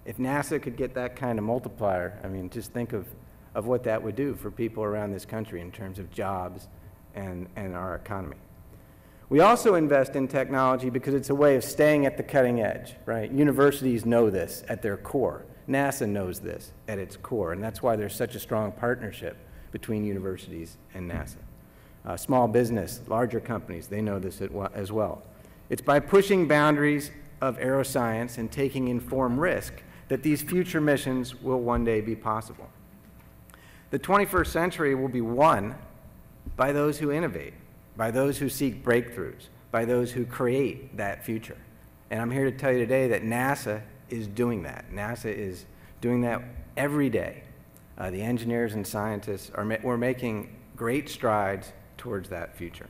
K: If NASA could get that kind of multiplier, I mean, just think of what that would do for people around this country in terms of jobs and our economy. We also invest in technology because it's a way of staying at the cutting edge, right? Universities know this at their core. NASA knows this at its core, and that's why there's such a strong partnership between universities and NASA. Small business, larger companies, they know this as well. It's by pushing boundaries of aeroscience and taking informed risk that these future missions will one day be possible. The 21st century will be won by those who innovate, by those who seek breakthroughs, by those who create that future. And I'm here to tell you today that NASA is doing that. NASA is doing that every day. The engineers and scientists we're making great strides towards that future.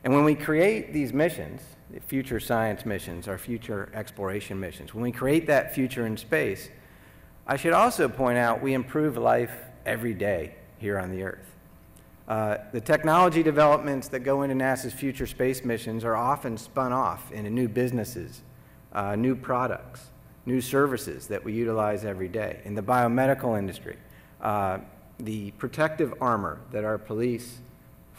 K: And when we create these missions, the future science missions, our future exploration missions, when we create that future in space, I should also point out we improve life every day here on the Earth. The technology developments that go into NASA's future space missions are often spun off into new businesses, new products, new services that we utilize every day. In the biomedical industry, the protective armor that our police,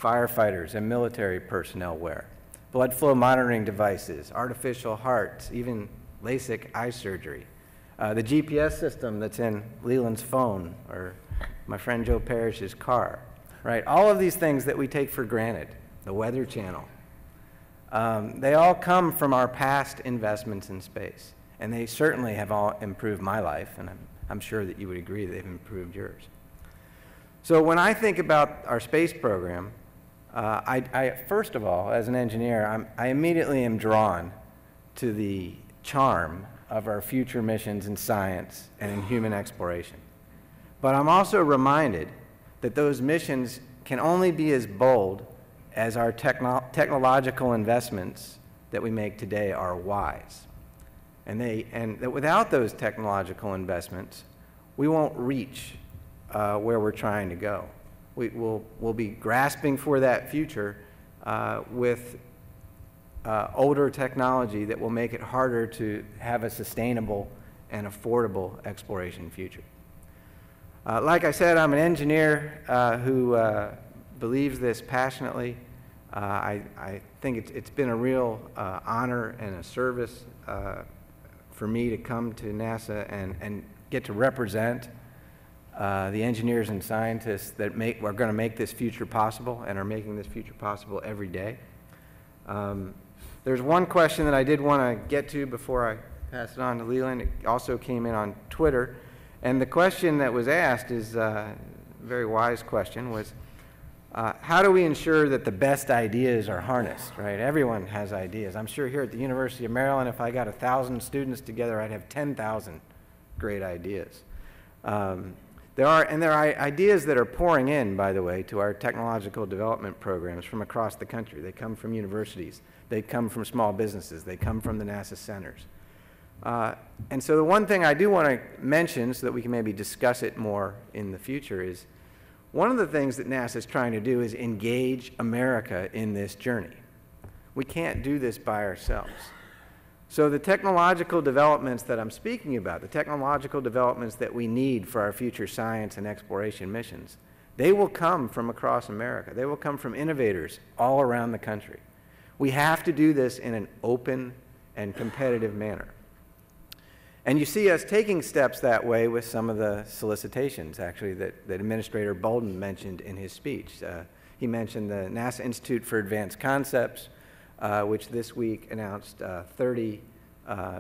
K: firefighters, and military personnel wear, blood flow monitoring devices, artificial hearts, even LASIK eye surgery, the GPS system that's in Leland's phone or my friend Joe Parrish's car, right? All of these things that we take for granted, the Weather Channel, they all come from our past investments in space. And they certainly have all improved my life, and I'm sure that you would agree they've improved yours. So when I think about our space program, first of all, as an engineer, I immediately am drawn to the charm of our future missions in science and in human exploration. But I'm also reminded that those missions can only be as bold as our technological investments that we make today are wise. And that without those technological investments, we won't reach where we're trying to go. We'll be grasping for that future with older technology that will make it harder to have a sustainable and affordable exploration future. Like I said, I'm an engineer who believes this passionately. I think it's been a real honor and a service for me to come to NASA and get to represent the engineers and scientists that are going to make this future possible and are making this future possible every day. There's one question that I did want to get to before I pass it on to Leland. It also came in on Twitter. And the question that was asked is a very wise question, was how do we ensure that the best ideas are harnessed, right? Everyone has ideas. I'm sure here at the University of Maryland, if I got 1,000 students together, I'd have 10,000 great ideas. There are ideas that are pouring in, by the way, to our technological development programs from across the country. They come from universities. They come from small businesses. They come from the NASA centers. And so the one thing I do want to mention so that we can maybe discuss it more in the future is one of the things that NASA is trying to do is engage America in this journey. We can't do this by ourselves. So the technological developments that I'm speaking about, the technological developments that we need for our future science and exploration missions, they will come from across America. They will come from innovators all around the country. We have to do this in an open and competitive manner. And you see us taking steps that way with some of the solicitations, actually, that Administrator Bolden mentioned in his speech. He mentioned the NASA Institute for Advanced Concepts, which this week announced 30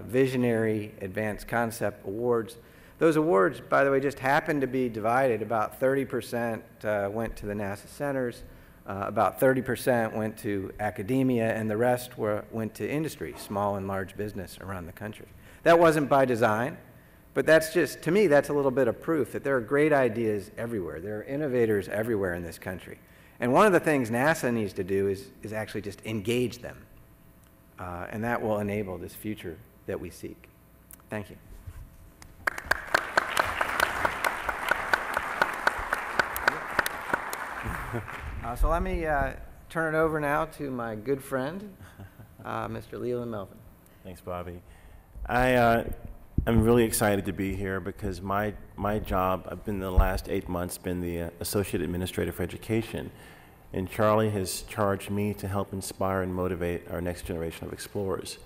K: Visionary Advanced Concept Awards. Those awards, by the way, just happened to be divided. About 30% went to the NASA centers, about 30% went to academia, and the rest went to industry, small and large business around the country. That wasn't by design, but that's just, to me, that's a little bit of proof that there are great ideas everywhere. There are innovators everywhere in this country. And one of the things NASA needs to do is actually just engage them. And that will enable this future that we seek. Thank you. So let me turn it over now to my good friend, Mr. Leland Melvin.
E: Thanks, Bobby. I'm really excited to be here because my job, I've been the last 8 months, been the Associate Administrator for Education. And Charlie has charged me to help inspire and motivate our next generation of explorers.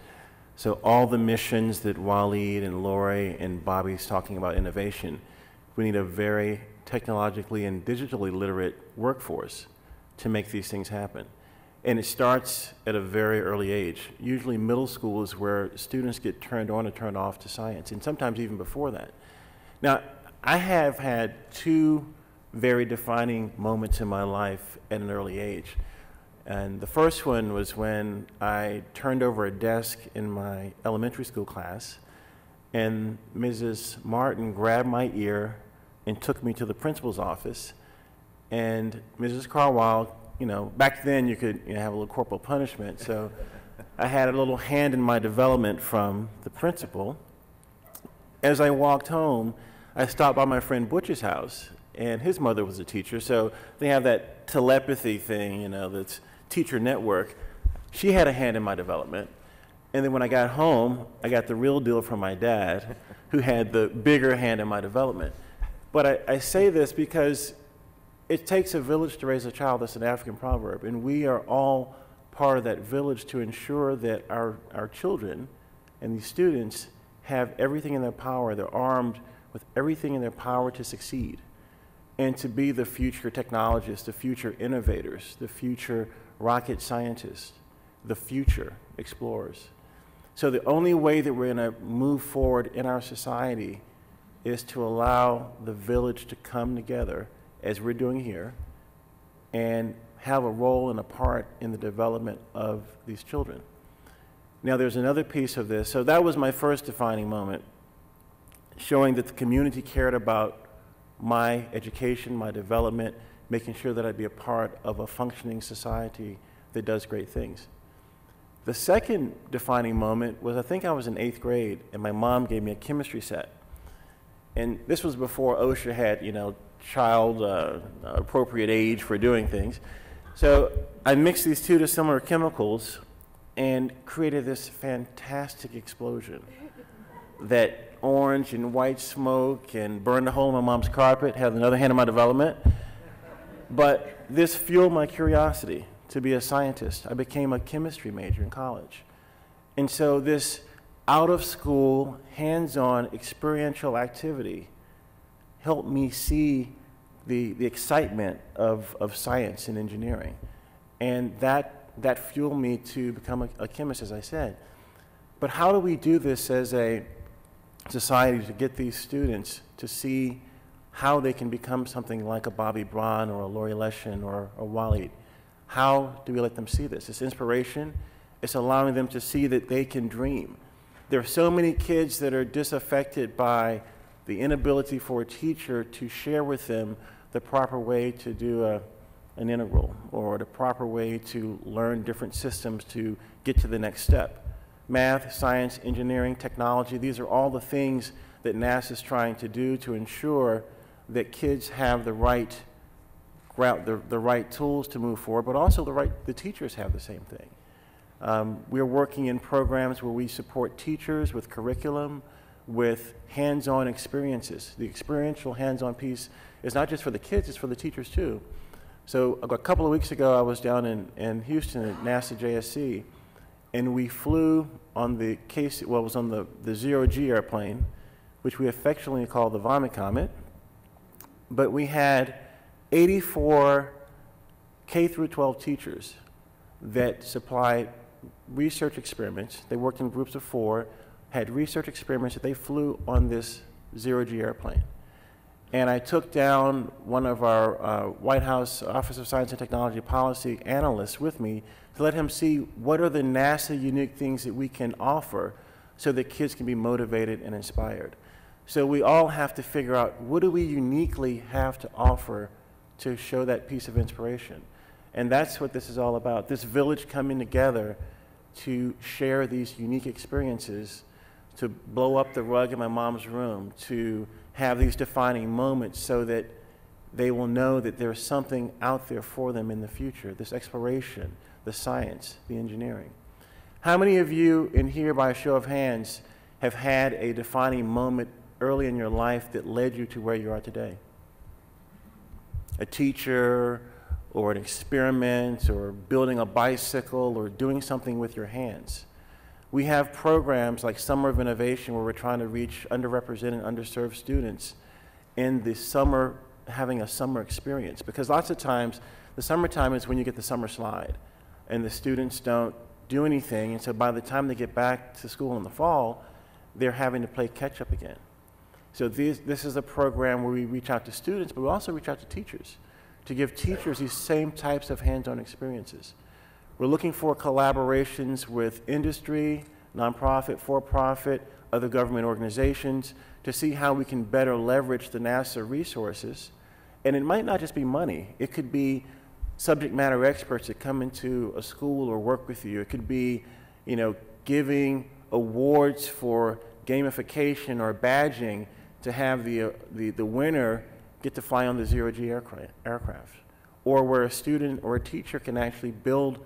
E: So all the missions that Waleed and Laurie and Bobby's talking about innovation, we need a very technologically and digitally literate workforce to make these things happen. And it starts at a very early age. Usually middle school is where students get turned on and turned off to science, and sometimes even before that. Now, I have had two very defining moments in my life at an early age. And the first one was when I turned over a desk in my elementary school class, and Mrs. Martin grabbed my ear and took me to the principal's office. And Mrs. Carwile, you know, back then you could have a little corporal punishment, so I had a little hand in my development from the principal. As I walked home, I stopped by my friend Butch's house, and his mother was a teacher, so they have that telepathy thing, you know, that's teacher network. She had a hand in my development. And then when I got home, I got the real deal from my dad, who had the bigger hand in my development. But I say this because it takes a village to raise a child. That's an African proverb. And we are all part of that village to ensure that our children and these students have everything in their power. They're armed with everything in their power to succeed and to be the future technologists, the future innovators, the future rocket scientists, the future explorers. So the only way that we're going to move forward in our society is to allow the village to come together, as we're doing here, and have a role and a part in the development of these children. Now there's another piece of this. So that was my first defining moment, showing that the community cared about my education, my development, making sure that I'd be a part of a functioning society that does great things. The second defining moment was, I think I was in 8th grade, and my mom gave me a chemistry set. And this was before OSHA had, you know, child appropriate age for doing things. So I mixed these two dissimilar chemicals and created this fantastic explosion that orange and white smoke and burned a hole in my mom's carpet, had another hand in my development. But this fueled my curiosity to be a scientist. I became a chemistry major in college. And so this out-of-school, hands-on, experiential activity helped me see the excitement of science and engineering. And that fueled me to become a chemist, as I said. But how do we do this as a society to get these students to see how they can become something like a Bobby Braun or a Laurie Leshin or a Waleed? How do we let them see this? It's inspiration. It's allowing them to see that they can dream. There are so many kids that are disaffected by the inability for a teacher to share with them the proper way to do an integral, or the proper way to learn different systems to get to the next step. Math, science, engineering, technology, these are all the things that NASA is trying to do to ensure that kids have the right tools to move forward, but also the teachers have the same thing. We're working in programs where we support teachers with curriculum, with hands-on experiences. The experiential hands-on piece is not just for the kids, it's for the teachers too. So a couple of weeks ago, I was down in Houston at NASA JSC, and we flew on the it was on the zero-G airplane, which we affectionately call the Vomit Comet. But we had 84 K through 12 teachers that supplied research experiments. They worked in groups of 4, had research experiments that they flew on this zero-G airplane. And I took down one of our White House Office of Science and Technology Policy analysts with me to let him see what are the NASA unique things that we can offer so that kids can be motivated and inspired. So we all have to figure out, what do we uniquely have to offer to show that piece of inspiration? And that's what this is all about, this village coming together to share these unique experiences, to blow up the rug in my mom's room, to have these defining moments so that they will know that there's something out there for them in the future, this exploration, the science, the engineering. How many of you in here, by a show of hands, have had a defining moment early in your life that led you to where you are today? A teacher, or an experiment, or building a bicycle, or doing something with your hands. We have programs like Summer of Innovation where we're trying to reach underrepresented, underserved students in the summer, having a summer experience. Because lots of times, the summertime is when you get the summer slide, and the students don't do anything, and so by the time they get back to school in the fall, they're having to play catch up again. So this is a program where we reach out to students, but we also reach out to teachers to give teachers these same types of hands-on experiences. We're looking for collaborations with industry, nonprofit, for-profit, other government organizations to see how we can better leverage the NASA resources. And it might not just be money. It could be subject matter experts that come into a school or work with you. It could be, giving awards for gamification or badging to have the winner get to fly on the zero-G aircraft, or where a student or a teacher can actually build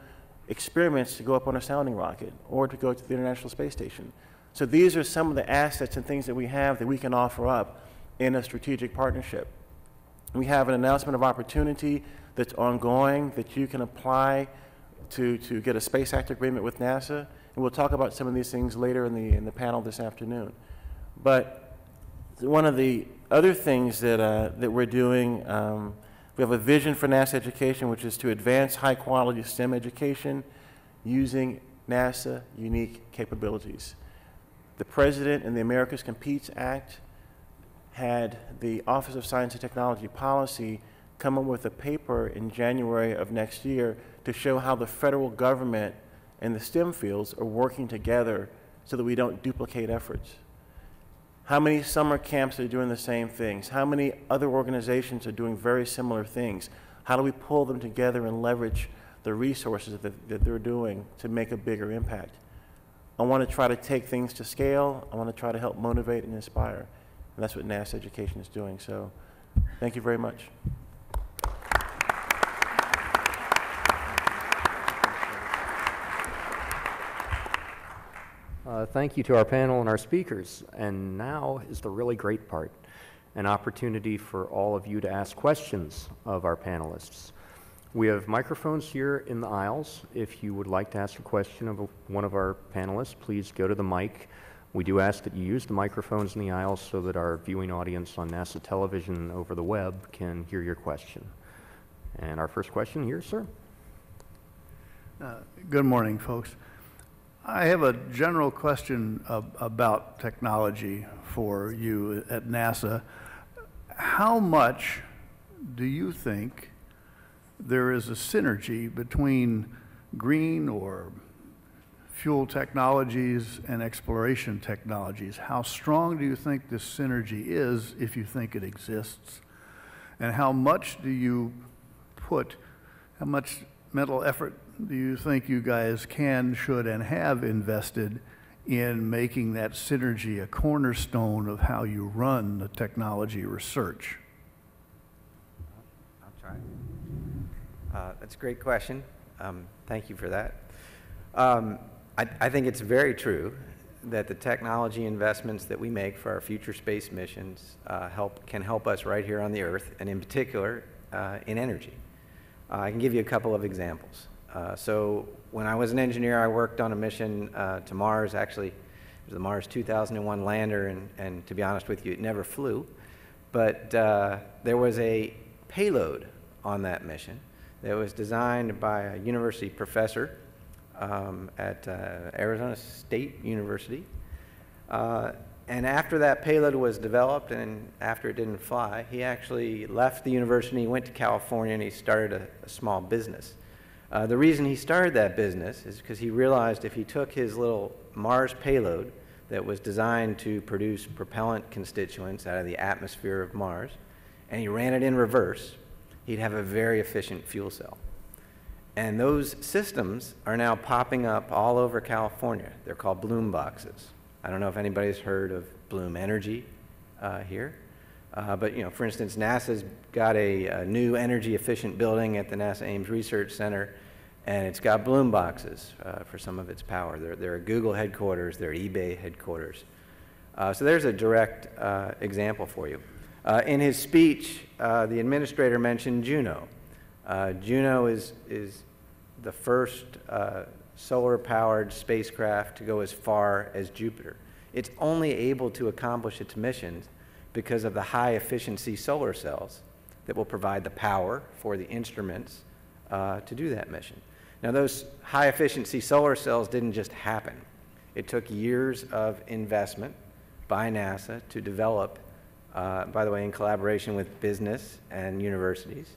E: experiments to go up on a sounding rocket or to go to the International Space Station. So these are some of the assets and things that we have that we can offer up in a strategic partnership. We have an announcement of opportunity that's ongoing that you can apply to get a Space Act agreement with NASA, and we'll talk about some of these things later in the panel this afternoon. But one of the other things that we're doing, we have a vision for NASA education, which is to advance high-quality STEM education using NASA unique capabilities. The President and the Americas Competes Act had the Office of Science and Technology Policy come up with a paper in January of next year to show how the federal government and the STEM fields are working together so that we don't duplicate efforts. How many summer camps are doing the same things? How many other organizations are doing very similar things? How do we pull them together and leverage the resources that they're doing to make a bigger impact? I want to try to take things to scale. I want to try to help motivate and inspire. And that's what NASA education is doing. So thank you very much.
G: Thank you to our panel and our speakers. And now is the really great part, an opportunity for all of you to ask questions of our panelists. We have microphones here in the aisles. If you would like to ask a question of one of our panelists, please go to the mic. We do ask that you use the microphones in the aisles so that our viewing audience on NASA television and over the web can hear your question. And our first question here, sir.
L: Good morning, folks. I have a general question about technology for you at NASA. How much do you think there is a synergy between green or fuel technologies and exploration technologies? How strong do you think this synergy is, if you think it exists? And how much do you put, how much mental effort do you think you guys can, should, and have invested in making that synergy a cornerstone of how you run the technology research?
K: I'll try. That's a great question. Thank you for that. I think it's very true that the technology investments that we make for our future space missions can help us right here on the Earth, and in particular in energy. I can give you a couple of examples. So when I was an engineer, I worked on a mission to Mars. Actually, it was the Mars 2001 lander, and to be honest with you, it never flew. But there was a payload on that mission that was designed by a university professor at Arizona State University. And after that payload was developed and after it didn't fly, he actually left the university, went to California, and he started a small business. The reason he started that business is because he realized if he took his little Mars payload that was designed to produce propellant constituents out of the atmosphere of Mars, and he ran it in reverse, he'd have a very efficient fuel cell. And those systems are now popping up all over California. They're called Bloom boxes. I don't know if anybody's heard of Bloom Energy here. But, you know, for instance, NASA's got a new energy-efficient building at the NASA Ames Research Center, and it's got Bloom boxes for some of its power. There are Google headquarters, there are eBay headquarters. So there's a direct example for you. In his speech, the administrator mentioned Juno. Juno is the first solar-powered spacecraft to go as far as Jupiter. It's only able to accomplish its missions because of the high-efficiency solar cells that will provide the power for the instruments to do that mission. Now, those high-efficiency solar cells didn't just happen. It took years of investment by NASA to develop, by the way, in collaboration with business and universities,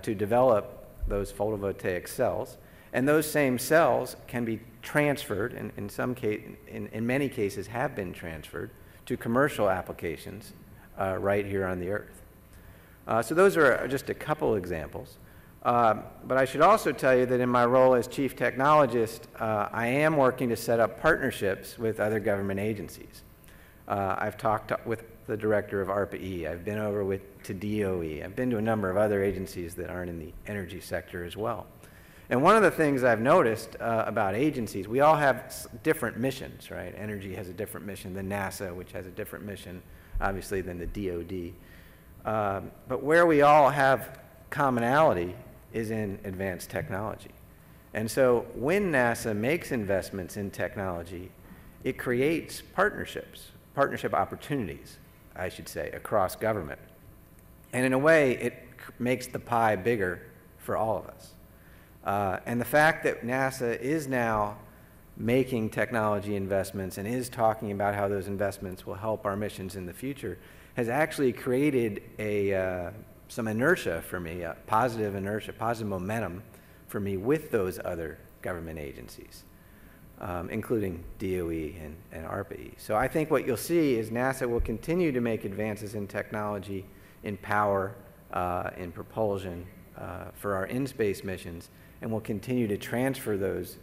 K: to develop those photovoltaic cells. And those same cells can be transferred, and in many cases have been transferred, to commercial applications right here on the Earth. So those are just a couple examples. But I should also tell you that in my role as Chief Technologist, I am working to set up partnerships with other government agencies. I've talked with the director of ARPA-E. I've been over to DOE. I've been to a number of other agencies that aren't in the energy sector as well. And one of the things I've noticed about agencies, we all have different missions, right? Energy has a different mission than NASA, which has a different mission, obviously, than the DOD. But where we all have commonality is in advanced technology. And so when NASA makes investments in technology, it creates partnership opportunities, I should say, across government. And in a way, it makes the pie bigger for all of us. And the fact that NASA is now making technology investments and is talking about how those investments will help our missions in the future has actually created some inertia for me, positive inertia, positive momentum for me with those other government agencies, including DOE and ARPA-E. So I think what you'll see is NASA will continue to make advances in technology, in power, in propulsion for our in-space missions, and will continue to transfer those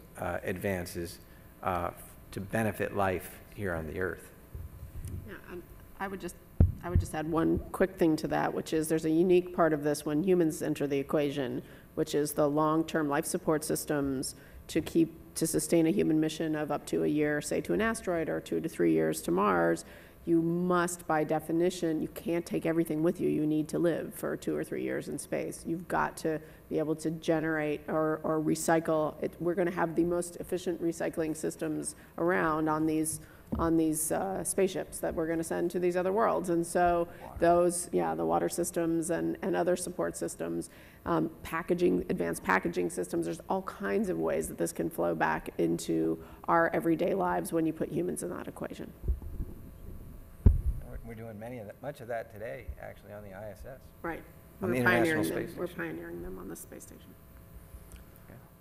K: advances to benefit life here on the Earth.
J: Yeah, I would just add one quick thing to that, which is there's a unique part of this when humans enter the equation, which is the long-term life support systems to sustain a human mission of up to a year, say to an asteroid, or 2 to 3 years to Mars. You must, by definition, you can't take everything with you. You need to live for 2 or 3 years in space. You've got to be able to generate or recycle. We're going to have the most efficient recycling systems around on these spaceships that we're going to send to these other worlds. And so those, the water systems and other support systems, advanced packaging systems, there's all kinds of ways that this can flow back into our everyday lives when you put humans in that equation.
K: We're doing much of that today, actually, on the ISS.
J: Right.
K: On the International Space Station.
J: We're pioneering them on the space station.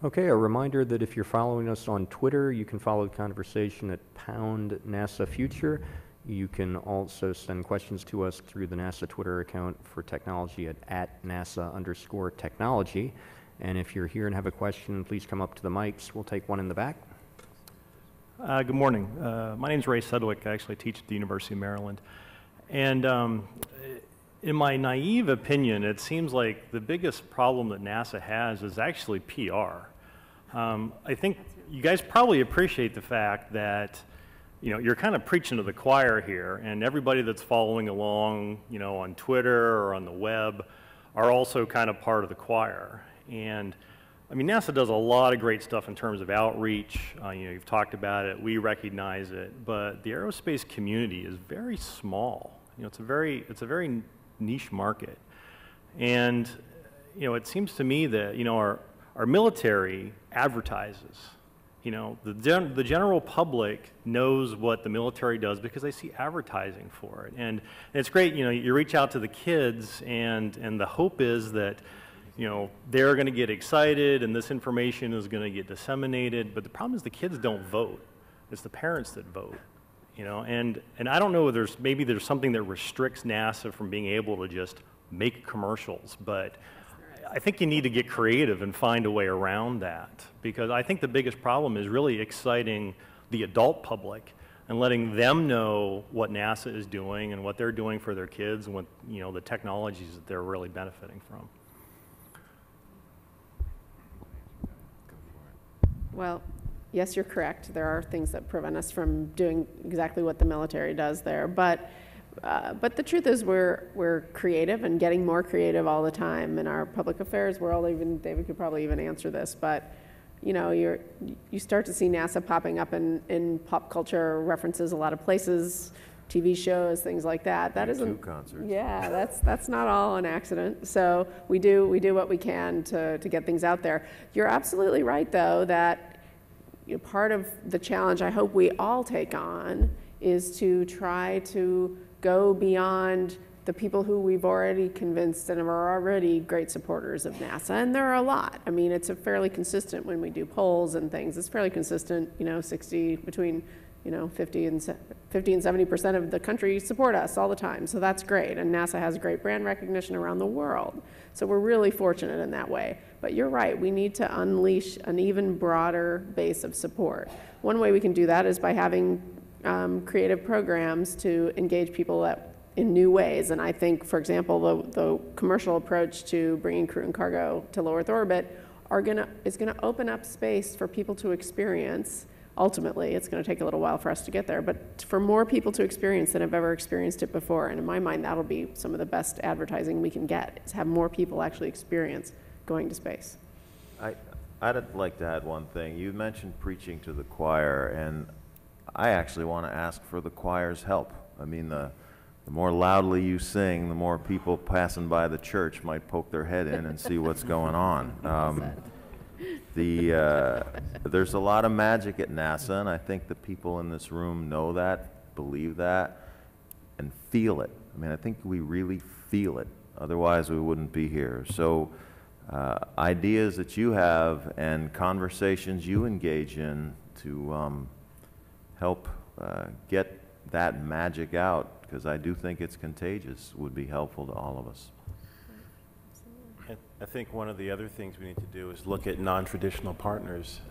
G: Okay, a reminder that if you're following us on Twitter, you can follow the conversation at #NASAFuture. You can also send questions to us through the NASA Twitter account for technology at @NASA_technology. And if you're here and have a question, please come up to the mics. We'll take one in the back.
M: Good morning. My name is Ray Sedgwick. I actually teach at the University of Maryland. And in my naive opinion, it seems like the biggest problem that NASA has is actually PR. I think you guys probably appreciate the fact that you're kind of preaching to the choir here, and everybody that's following along, on Twitter or on the web are also kind of part of the choir. And I mean, NASA does a lot of great stuff in terms of outreach. You've talked about it, we recognize it, but the aerospace community is very small. It's a very niche market. And it seems to me that our military advertises. The general public knows what the military does because they see advertising for it. And it's great, you reach out to the kids, and the hope is that they're going to get excited and this information is going to get disseminated. But the problem is the kids don't vote. It's the parents that vote. And I don't know if maybe there's something that restricts NASA from being able to just make commercials, but I think you need to get creative and find a way around that, because I think the biggest problem is really exciting the adult public and letting them know what NASA is doing and what they're doing for their kids and what, you know, the technologies that they're really benefiting from.
J: Well, yes, you're correct. There are things that prevent us from doing exactly what the military does there, but the truth is we're creative and getting more creative all the time in our public affairs world. Even David could probably even answer this, but you know, you start to see NASA popping up in pop culture references a lot of places, TV shows, things like that. That isn't
B: concerts.
J: Yeah, that's not all an accident. So we do what we can to get things out there. You're absolutely right, though, that you know, part of the challenge I hope we all take on is to try to go beyond the people who we've already convinced and are already great supporters of NASA, and there are a lot. I mean, it's a fairly consistent when we do polls and things. It's fairly consistent, you know, 50 and 70% of the country support us all the time. So that's great, and NASA has great brand recognition around the world. So we're really fortunate in that way. But you're right, we need to unleash an even broader base of support. One way we can do that is by having creative programs to engage people in new ways. And I think, for example, the commercial approach to bringing crew and cargo to low Earth orbit is gonna open up space for people to experience. Ultimately, it's gonna take a little while for us to get there, but for more people to experience than have ever experienced it before. And in my mind, that'll be some of the best advertising we can get, is have more people actually experience going to space.
B: I'd like to add one thing. You mentioned preaching to the choir, and I actually want to ask for the choir's help. I mean, the more loudly you sing, the more people passing by the church might poke their head in and see what's going on. There's a lot of magic at NASA, and I think the people in this room know that, believe that, and feel it. I mean, I think we really feel it. Otherwise, we wouldn't be here. So ideas that you have and conversations you engage in to help get that magic out, because I do think it's contagious, would be helpful to all of us.
E: I think one of the other things we need to do is look at non-traditional partners.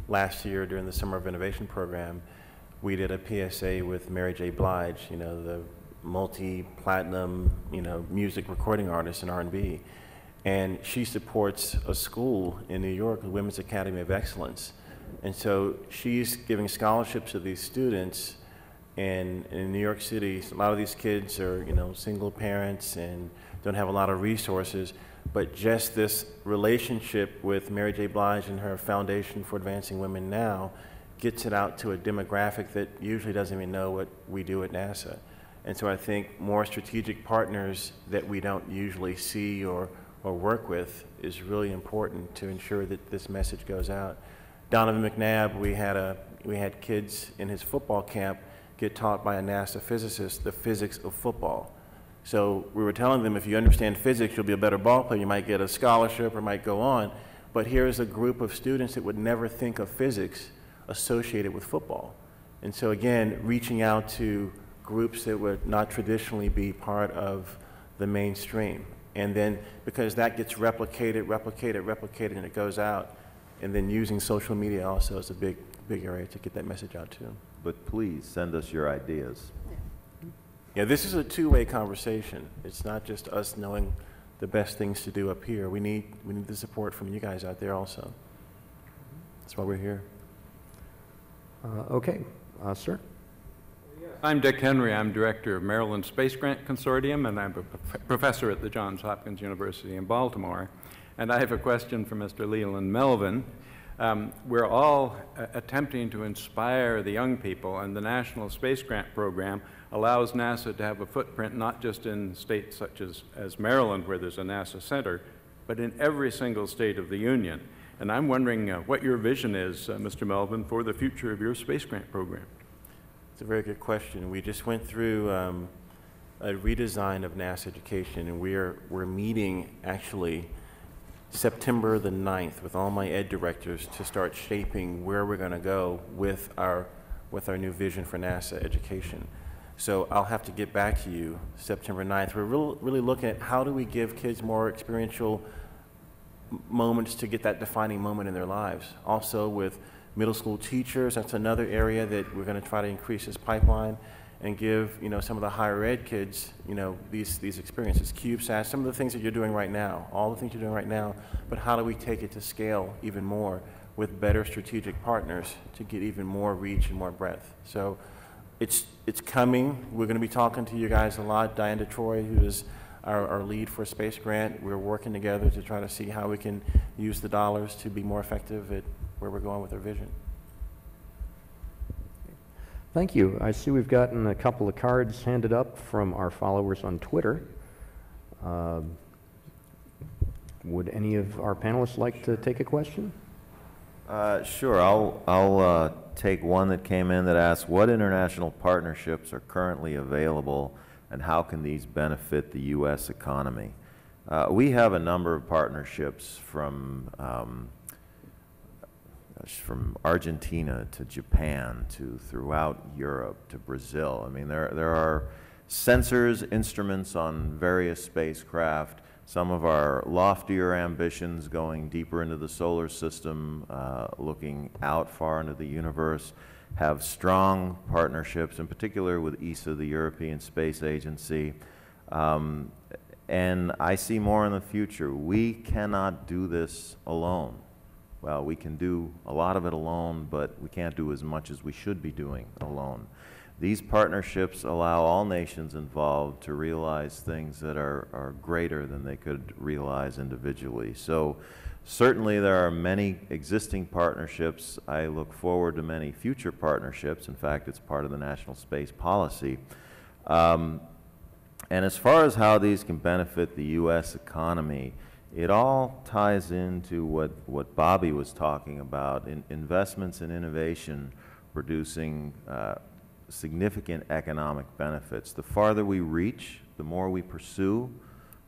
E: Last year during the Summer of Innovation program, we did a PSA with Mary J. Blige, you know, the multi-platinum, you know, music recording artist in R&B. And she supports a school in New York, the Women's Academy of Excellence. And so she's giving scholarships to these students. And in New York City, a lot of these kids are, you know, single parents and don't have a lot of resources. But just this relationship with Mary J. Blige and her Foundation for Advancing Women Now gets it out to a demographic that usually doesn't even know what we do at NASA. And so I think more strategic partners that we don't usually see or work with is really important to ensure that this message goes out. Donovan McNabb, we had kids in his football camp get taught by a NASA physicist the physics of football. So we were telling them, if you understand physics, you'll be a better ball player. You might get a scholarship or might go on. But here's a group of students that would never think of physics associated with football. And so again, reaching out to groups that would not traditionally be part of the mainstream. And then, because that gets replicated, and it goes out, and then using social media also is a big area to get that message out too.
B: But please send us your ideas.
E: Yeah, this is a two-way conversation. It's not just us knowing the best things to do up here. We need the support from you guys out there also. That's why we're here.
G: Okay, sir.
N: I'm Dick Henry. I'm director of Maryland Space Grant Consortium, and I'm a professor at the Johns Hopkins University in Baltimore. And I have a question for Mr. Leland Melvin. We're all attempting to inspire the young people, and the National Space Grant Program allows NASA to have a footprint not just in states such as Maryland, where there's a NASA center, but in every single state of the Union. And I'm wondering what your vision is, Mr. Melvin, for the future of your space grant program.
E: It's a very good question. We just went through a redesign of NASA education, and we're meeting actually September the 9th with all my ed directors to start shaping where we're going to go with our new vision for NASA education. So I'll have to get back to you September 9th. We're really looking at how do we give kids more experiential moments to get that defining moment in their lives. Also with middle school teachers. That's another area that we're going to try to increase this pipeline and give, some of the higher ed kids, these experiences, CubeSats, some of the things that you're doing right now, all the things you're doing right now, but how do we take it to scale even more with better strategic partners to get even more reach and more breadth. So it's coming. We're going to be talking to you guys a lot. Diane DeTroy, who is our lead for a space grant, we're working together to try to see how we can use the dollars to be more effective at where we're going with our vision.
G: Thank you. I see we've gotten a couple of cards handed up from our followers on Twitter. Would any of our panelists like to take a question?
B: Sure. I'll take one that came in that asks, what international partnerships are currently available and how can these benefit the U.S. economy? We have a number of partnerships from Argentina to Japan to throughout Europe to Brazil. I mean, there are sensors, instruments on various spacecraft, some of our loftier ambitions going deeper into the solar system, looking out far into the universe, have strong partnerships, in particular with ESA, the European Space Agency. And I see more in the future. We cannot do this alone. Well, we can do a lot of it alone, but we can't do as much as we should be doing alone. These partnerships allow all nations involved to realize things that are greater than they could realize individually. So certainly there are many existing partnerships. I look forward to many future partnerships. In fact, it's part of the national space policy. And as far as how these can benefit the U.S. economy, it all ties into what Bobby was talking about, investments in innovation producing significant economic benefits. The farther we reach, the more we pursue,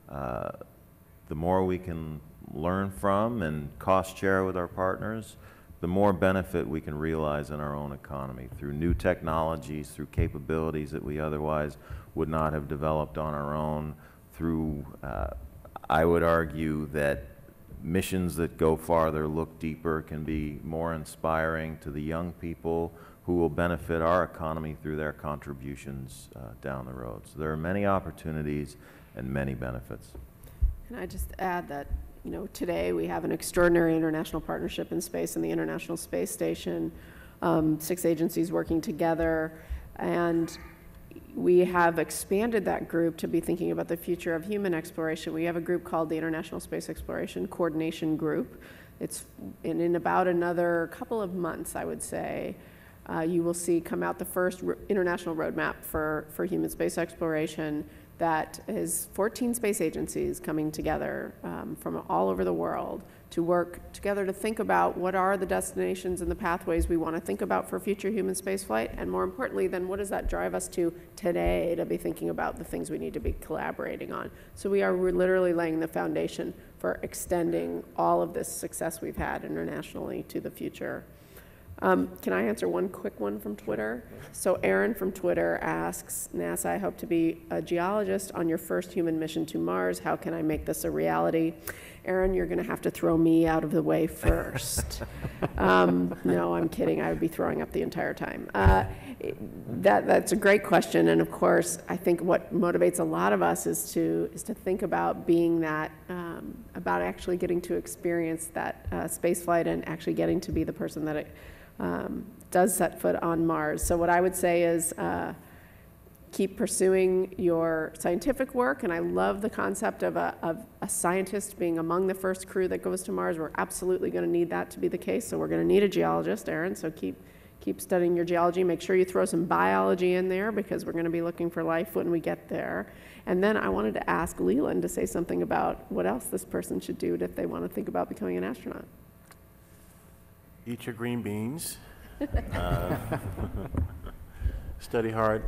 B: the more we can learn from and cost share with our partners, the more benefit we can realize in our own economy through new technologies, through capabilities that we otherwise would not have developed on our own, through I would argue that missions that go farther, look deeper, can be more inspiring to the young people who will benefit our economy through their contributions down the road. So there are many opportunities and many benefits.
J: Can I just add that, today we have an extraordinary international partnership in space and the International Space Station, 6 agencies working together, and we have expanded that group to be thinking about the future of human exploration. We have a group called the International Space Exploration Coordination Group. It's in about another couple of months, I would say, you will see come out the first international roadmap for human space exploration that is 14 space agencies coming together from all over the world to work together to think about what are the destinations and the pathways we want to think about for future human spaceflight, and more importantly, then what does that drive us to today to be thinking about the things we need to be collaborating on. So we're literally laying the foundation for extending all of this success we've had internationally to the future. Can I answer one quick one from Twitter? So Aaron from Twitter asks, NASA, I hope to be a geologist on your first human mission to Mars. How can I make this a reality? Aaron, you're going to have to throw me out of the way first. No, I'm kidding. I would be throwing up the entire time. That's a great question. And of course, I think what motivates a lot of us is to think about being that, about actually getting to experience that space flight and actually getting to be the person that does set foot on Mars. So what I would say is keep pursuing your scientific work, and I love the concept of a scientist being among the first crew that goes to Mars. We're absolutely going to need that to be the case, so we're going to need a geologist, Aaron, so keep studying your geology. Make sure you throw some biology in there because we're going to be looking for life when we get there. And then I wanted to ask Leland to say something about what else this person should do if they want to think about becoming an astronaut.
E: Eat your green beans. Study hard.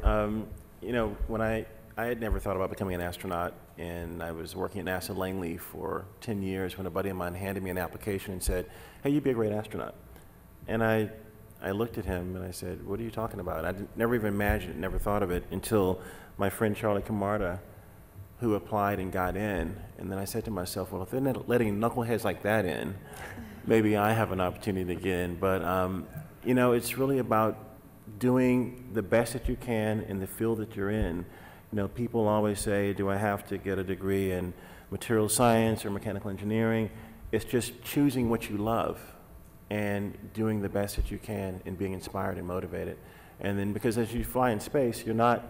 E: When I had never thought about becoming an astronaut, and I was working at NASA Langley for 10 years when a buddy of mine handed me an application and said, hey, you'd be a great astronaut. And I looked at him and I said, what are you talking about? I never even imagined it, never thought of it until my friend Charlie Camarda, who applied and got in. And then I said to myself, well, if they're not letting knuckleheads like that in, maybe I have an opportunity to get in. But, you know, it's really about doing the best that you can in the field that you're in. You know, people always say, do I have to get a degree in material science or mechanical engineering? It's just choosing what you love and doing the best that you can and being inspired and motivated. And then, because as you fly in space, you're not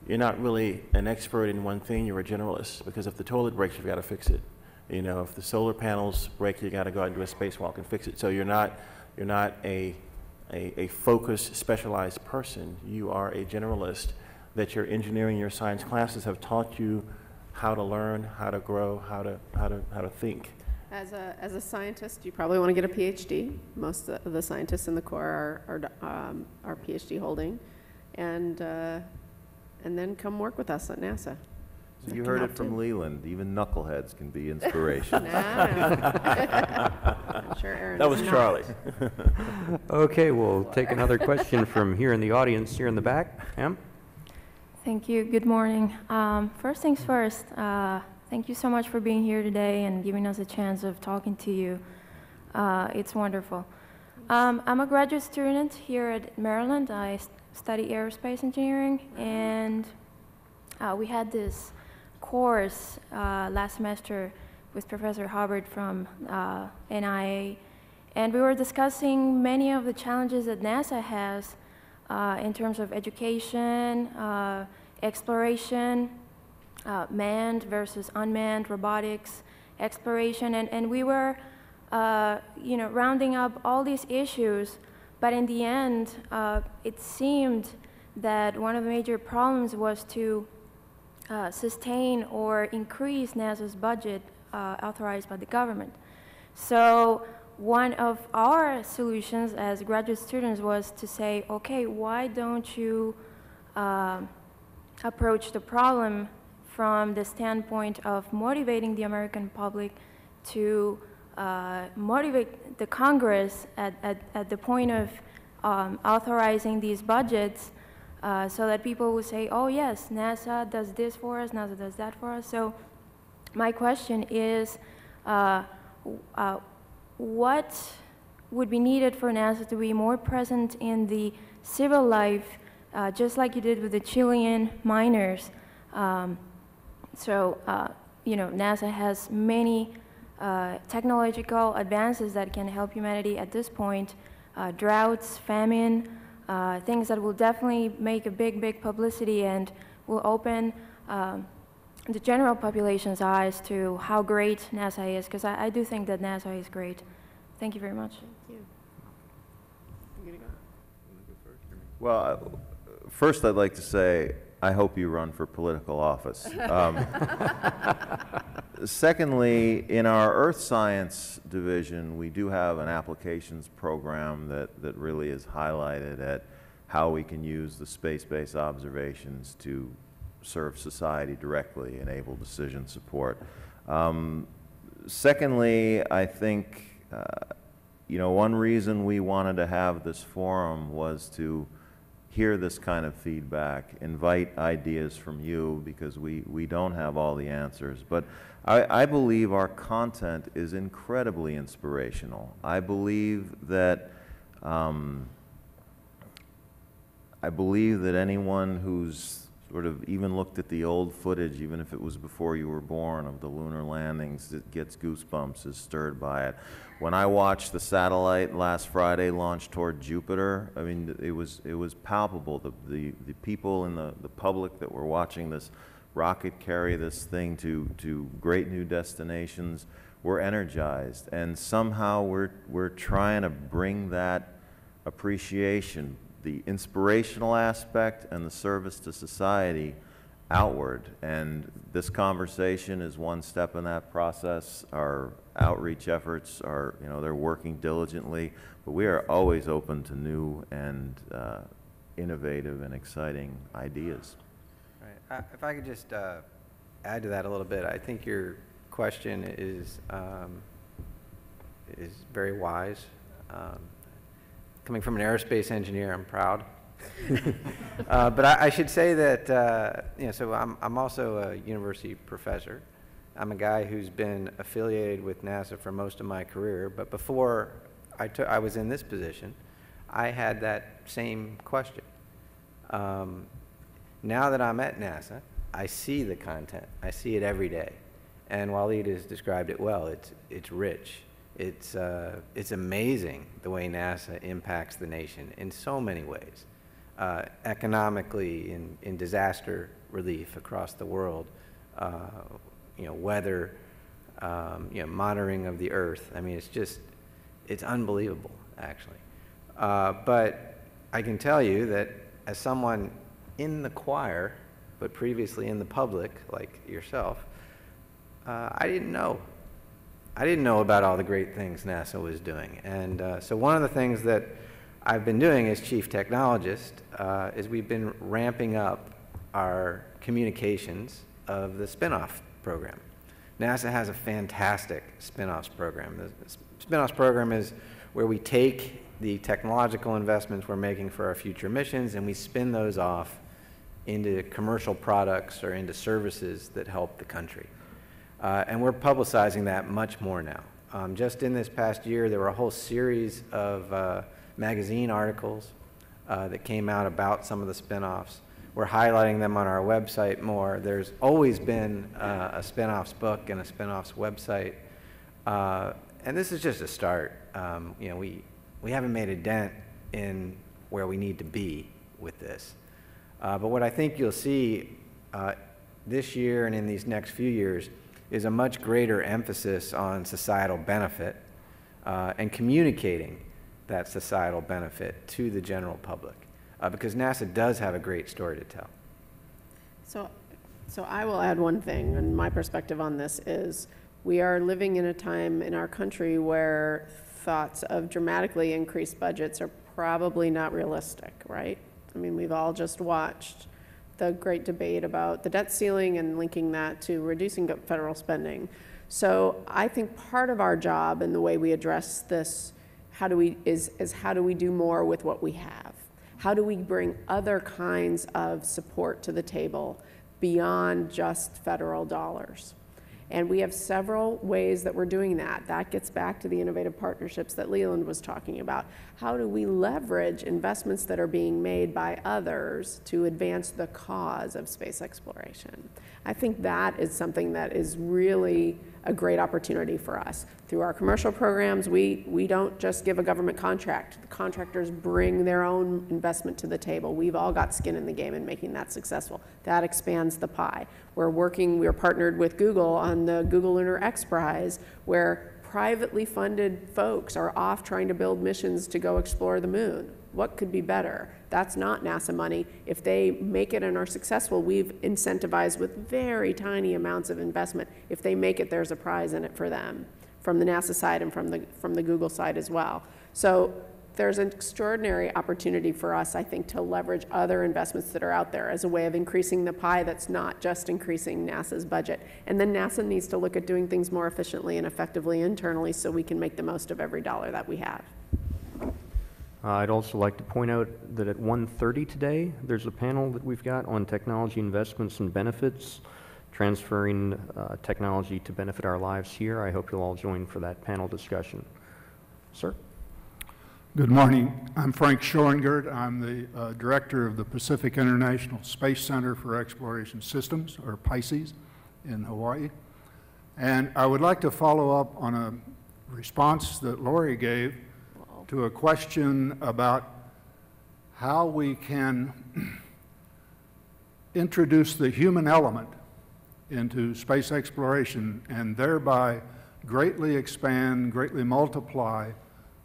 E: really an expert in one thing, you're a generalist. Because if the toilet breaks, you've got to fix it. You know, if the solar panels break, you got to go out and do a spacewalk and fix it. So you're not a focused, specialized person. You are a generalist that your engineering, your science classes have taught you how to learn, how to grow, how to think.
J: As a scientist, you probably want to get a PhD. Most of the scientists in the Corps are PhD holding, and then come work with us at NASA.
B: So you heard it from Leland. Even knuckleheads can be inspiration.
J: I'm sure Aaron.
E: That was Charlie.
G: Okay, we'll take another question from here in the audience, here in the back. Em?
O: Thank you. Good morning. First things first, thank you so much for being here today and giving us a chance of talking to you. It's wonderful. I'm a graduate student here at Maryland. I study aerospace engineering, and we had this course last semester with Professor Hubbard from NIA, and we were discussing many of the challenges that NASA has in terms of education, exploration, manned versus unmanned robotics, exploration, and we were you know, rounding up all these issues, but in the end, it seemed that one of the major problems was to sustain or increase NASA's budget authorized by the government. So one of our solutions as graduate students was to say, okay, why don't you approach the problem from the standpoint of motivating the American public to motivate the Congress at the point of authorizing these budgets so that people would say, oh yes, NASA does this for us, NASA does that for us. So my question is, what would be needed for NASA to be more present in the civil life, just like you did with the Chilean miners? You know, NASA has many technological advances that can help humanity at this point. Droughts, famine, things that will definitely make a big publicity and will open the general population's eyes to how great NASA is, because I do think that NASA is great. Thank you very much.
J: Thank you. I'm gonna go.
B: Well, first I'd like to say, I hope you run for political office. Secondly, in our Earth Science division, we do have an applications program that really is highlighted at how we can use the space-based observations to serve society directly, enable decision support. Secondly, I think you know, one reason we wanted to have this forum was to hear this kind of feedback, invite ideas from you, because we don't have all the answers. But I believe our content is incredibly inspirational. I believe that anyone who's sort of even looked at the old footage, even if it was before you were born, of the lunar landings, that gets goosebumps, is stirred by it. When I watched the satellite last Friday launch toward Jupiter, I mean, it was palpable. The people in the public that were watching this rocket carry this thing to great new destinations were energized, and somehow we're trying to bring that appreciation, the inspirational aspect and the service to society, outward. And this conversation is one step in that process. Our outreach efforts are, you know, they're working diligently, but we are always open to new and innovative and exciting ideas.
K: Right. If I could just add to that a little bit, I think your question is very wise. Coming from an aerospace engineer, I'm proud. But I should say that, you know, so I'm also a university professor, I'm a guy who's been affiliated with NASA for most of my career, but before I was in this position, I had that same question. Now that I'm at NASA, I see the content. I see it every day. And Waleed has described it well. It's rich. It's amazing the way NASA impacts the nation in so many ways. Economically, in disaster relief across the world, weather, monitoring of the Earth. I mean, it's unbelievable, actually. But I can tell you that as someone in the choir, but previously in the public, like yourself, I didn't know. I didn't know about all the great things NASA was doing. And so one of the things that I've been doing as Chief Technologist is we've been ramping up our communications of the spinoff program. NASA has a fantastic spinoffs program. The spinoffs program is where we take the technological investments we're making for our future missions and we spin those off into commercial products or into services that help the country. And we're publicizing that much more now. Just in this past year, there were a whole series of magazine articles that came out about some of the spinoffs. We're highlighting them on our website more. There's always been a spinoffs book and a spinoffs website. And this is just a start. We haven't made a dent in where we need to be with this. But what I think you'll see this year and in these next few years is a much greater emphasis on societal benefit and communicating that societal benefit to the general public, because NASA does have a great story to tell.
J: So I will add one thing, and my perspective on this is we are living in a time in our country where thoughts of dramatically increased budgets are probably not realistic, right? I mean, we've all just watched the great debate about the debt ceiling and linking that to reducing federal spending. So I think part of our job and the way we address this, how do we do more with what we have? How do we bring other kinds of support to the table beyond just federal dollars? And we have several ways that we're doing that. That gets back to the innovative partnerships that Leland was talking about. How do we leverage investments that are being made by others to advance the cause of space exploration? I think that is something that is really a great opportunity for us. Through our commercial programs, we don't just give a government contract. The contractors bring their own investment to the table. We've all got skin in the game in making that successful. That expands the pie. We're partnered with Google on the Google Lunar X Prize, where privately funded folks are off trying to build missions to go explore the moon. What could be better? That's not NASA money. If they make it and are successful, we've incentivized with very tiny amounts of investment. If they make it, there's a prize in it for them, from the NASA side and from the Google side as well. So there's an extraordinary opportunity for us, I think, to leverage other investments that are out there as a way of increasing the pie that's not just increasing NASA's budget. And then NASA needs to look at doing things more efficiently and effectively internally so we can make the most of every dollar that we have.
G: I'd also like to point out that at 1:30 today, there's a panel that we've got on technology investments and benefits, transferring technology to benefit our lives here. I hope you'll all join for that panel discussion. Sir?
P: Good morning. I'm Frank Schoengert. I'm the director of the Pacific International Space Center for Exploration Systems, or PICES, in Hawaii. And I would like to follow up on a response that Laurie gave to a question about how we can introduce the human element into space exploration and thereby greatly expand, greatly multiply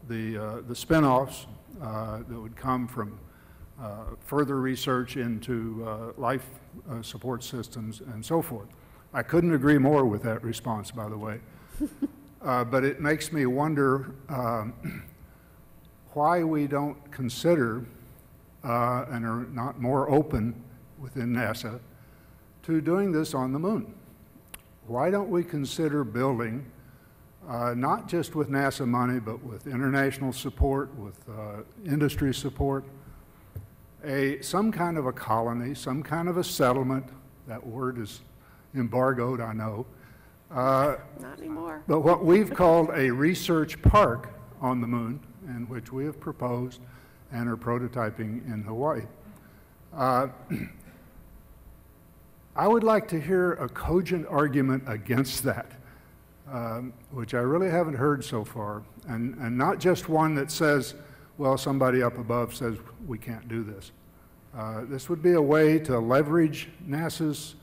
P: the spin-offs that would come from further research into life support systems and so forth. I couldn't agree more with that response, by the way. But it makes me wonder why we don't consider and are not more open within NASA to doing this on the moon. Why don't we consider building, not just with NASA money, but with international support, with industry support, some kind of a colony, some kind of a settlement, that word is embargoed, I know,
J: Not anymore.
P: But what we've called a research park on the moon, and which we have proposed and are prototyping in Hawaii. I would like to hear a cogent argument against that, which I really haven't heard so far, and not just one that says, well, somebody up above says we can't do this. This would be a way to leverage NASA's,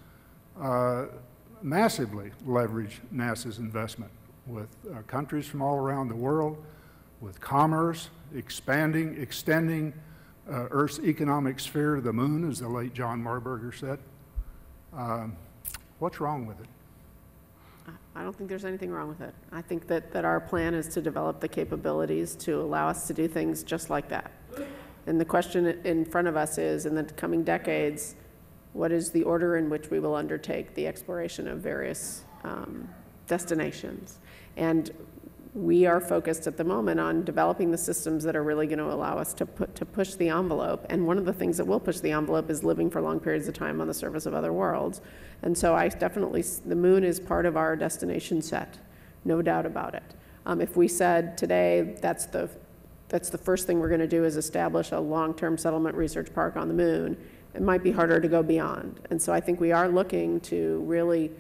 P: massively leverage NASA's investment with countries from all around the world, with commerce, extending Earth's economic sphere to the moon, as the late John Marburger said. What's wrong with it?
J: I don't think there's anything wrong with it. I think that our plan is to develop the capabilities to allow us to do things just like that. And the question in front of us is, in the coming decades, what is the order in which we will undertake the exploration of various destinations? And we are focused at the moment on developing the systems that are really going to allow us to push the envelope. And one of the things that will push the envelope is living for long periods of time on the surface of other worlds. And so I definitely, the moon is part of our destination set, no doubt about it. If we said today that's the first thing we're going to do is establish a long-term settlement research park on the moon, it might be harder to go beyond. And so I think we are looking to really,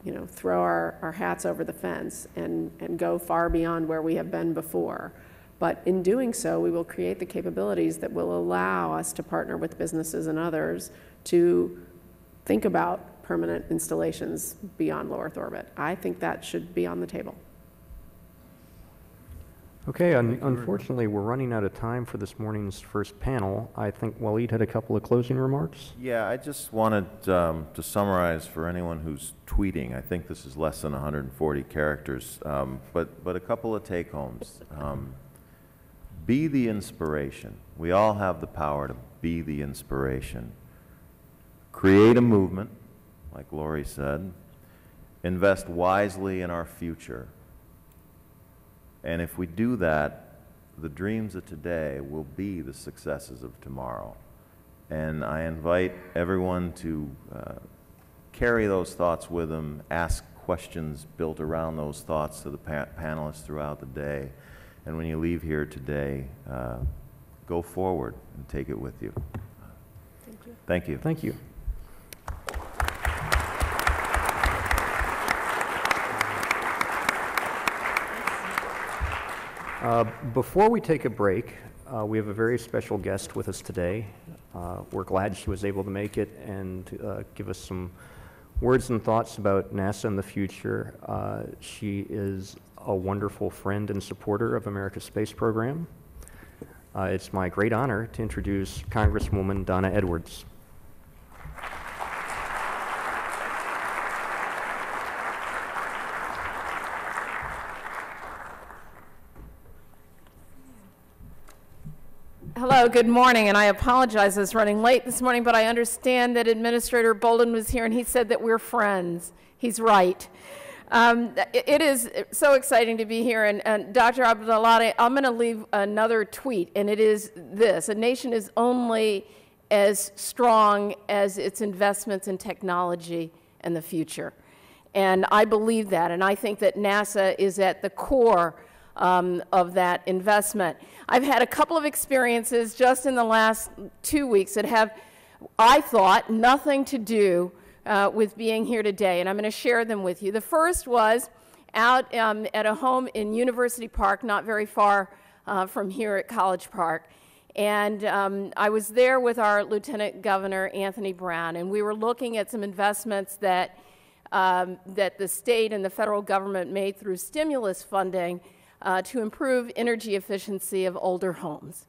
J: you know, throw our hats over the fence and go far beyond where we have been before. But in doing so, we will create the capabilities that will allow us to partner with businesses and others to think about permanent installations beyond low Earth orbit. I think that should be on the table.
G: Okay, unfortunately, we're running out of time for this morning's first panel. I think Waleed had a couple of closing remarks.
B: Yeah, I just wanted to summarize for anyone who's tweeting. I think this is less than 140 characters, but a couple of take-homes. Be the inspiration. We all have the power to be the inspiration. Create a movement, like Laurie said. Invest wisely in our future. And if we do that, the dreams of today will be the successes of tomorrow. And I invite everyone to carry those thoughts with them, ask questions built around those thoughts to the panelists throughout the day. And when you leave here today, go forward and take it with you.
J: Thank you.
B: Thank you.
G: Thank you. Before we take a break, we have a very special guest with us today. We're glad she was able to make it and give us some words and thoughts about NASA in the future. She is a wonderful friend and supporter of America's space program. It's my great honor to introduce Congresswoman Donna Edwards.
Q: Hello, good morning, and I apologize I was running late this morning, but I understand that Administrator Bolden was here and he said that we're friends. He's right. It is so exciting to be here, and Dr. Abdalati, I'm going to leave another tweet, and it is this: a nation is only as strong as its investments in technology and the future. And I believe that, and I think that NASA is at the core of that investment. I've had a couple of experiences just in the last 2 weeks that have, I thought, nothing to do with being here today, and I'm going to share them with you. The first was out at a home in University Park, not very far from here at College Park, and I was there with our Lieutenant Governor, Anthony Brown, and we were looking at some investments that the state and the federal government made through stimulus funding to improve energy efficiency of older homes.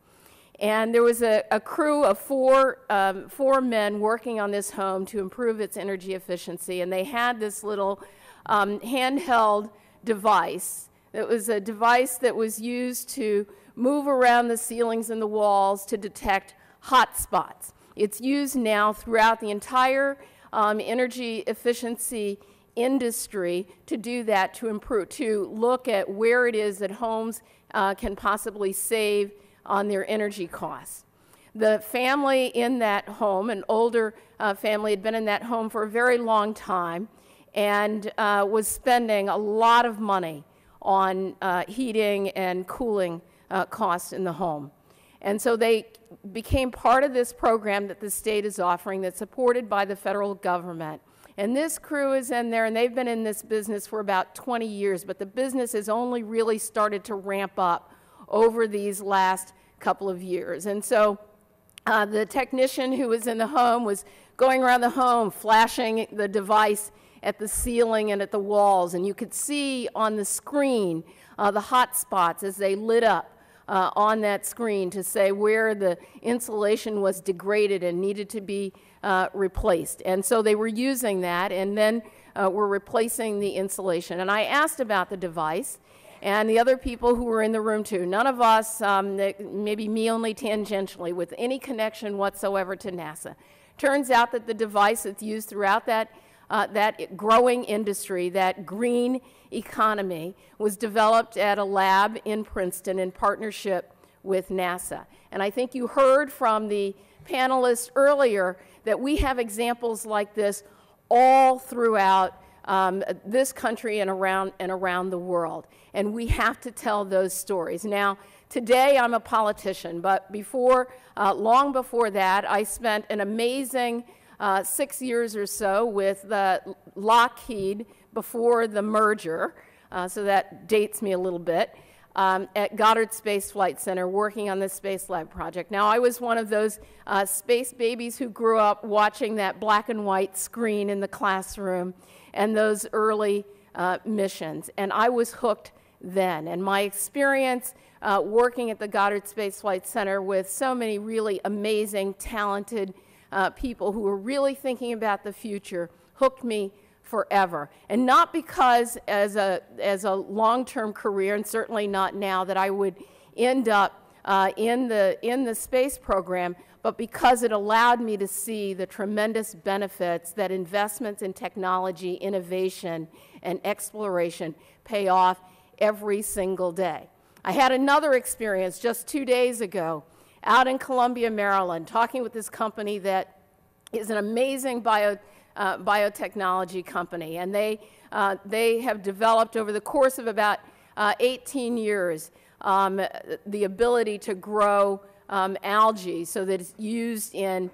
Q: And there was a crew of four men working on this home to improve its energy efficiency, and they had this little handheld device. It was a device that was used to move around the ceilings and the walls to detect hot spots. It's used now throughout the entire energy efficiency industry to do that, to improve, to look at where it is that homes can possibly save on their energy costs. The family in that home, an older family, had been in that home for a very long time, and was spending a lot of money on heating and cooling costs in the home. And so they became part of this program that the state is offering that's supported by the federal government. And this crew is in there, and they've been in this business for about 20 years, but the business has only really started to ramp up over these last couple of years. And so the technician who was in the home was going around the home, flashing the device at the ceiling and at the walls, and you could see on the screen the hot spots as they lit up on that screen to say where the insulation was degraded and needed to be replaced. And so they were using that, and then were replacing the insulation. And I asked about the device, and the other people who were in the room too. None of us, maybe me only tangentially, with any connection whatsoever to NASA. Turns out that the device that's used throughout that growing industry, that green economy, was developed at a lab in Princeton in partnership with NASA. And I think you heard from the panelists earlier that we have examples like this all throughout this country and around the world. And we have to tell those stories. Now, today I'm a politician, but long before that, I spent an amazing 6 years or so with Lockheed before the merger, so that dates me a little bit, at Goddard Space Flight Center working on the Space Lab project. Now, I was one of those space babies who grew up watching that black and white screen in the classroom and those early missions, and I was hooked then. And my experience working at the Goddard Space Flight Center with so many really amazing, talented people who were really thinking about the future hooked me forever. And not because as a long-term career, and certainly not now, that I would end up in the space program, but because it allowed me to see the tremendous benefits that investments in technology, innovation, and exploration pay off every single day. I had another experience just 2 days ago out in Columbia, Maryland, talking with this company that is an amazing biotechnology company, and they have developed over the course of about 18 years the ability to grow algae so that it's used in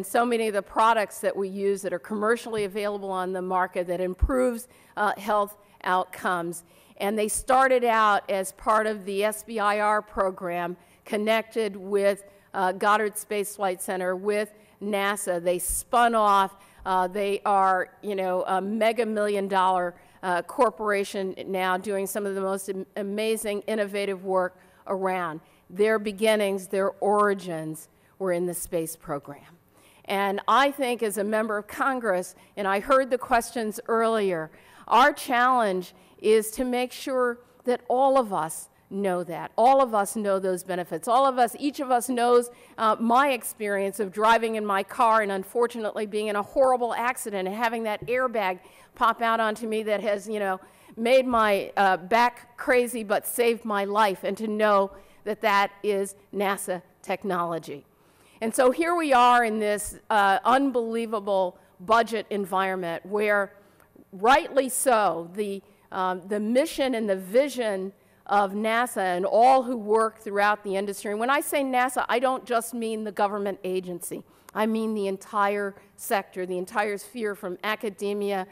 Q: so many of the products that we use that are commercially available on the market that improves health outcomes. And they started out as part of the SBIR program connected with Goddard Space Flight Center with NASA. They spun off. They are, a mega million-dollar corporation now doing some of the most amazing, innovative work around. Their beginnings, their origins were in the space program. And I think as a member of Congress, and I heard the questions earlier, our challenge is to make sure that all of us know that. All of us know those benefits. Each of us knows my experience of driving in my car and unfortunately being in a horrible accident and having that airbag pop out onto me that has, made my back crazy but saved my life, and to know that that is NASA technology. And so here we are in this unbelievable budget environment where, rightly so, the mission and the vision of NASA and all who work throughout the industry. And when I say NASA, I don't just mean the government agency. I mean the entire sector, the entire sphere, from academia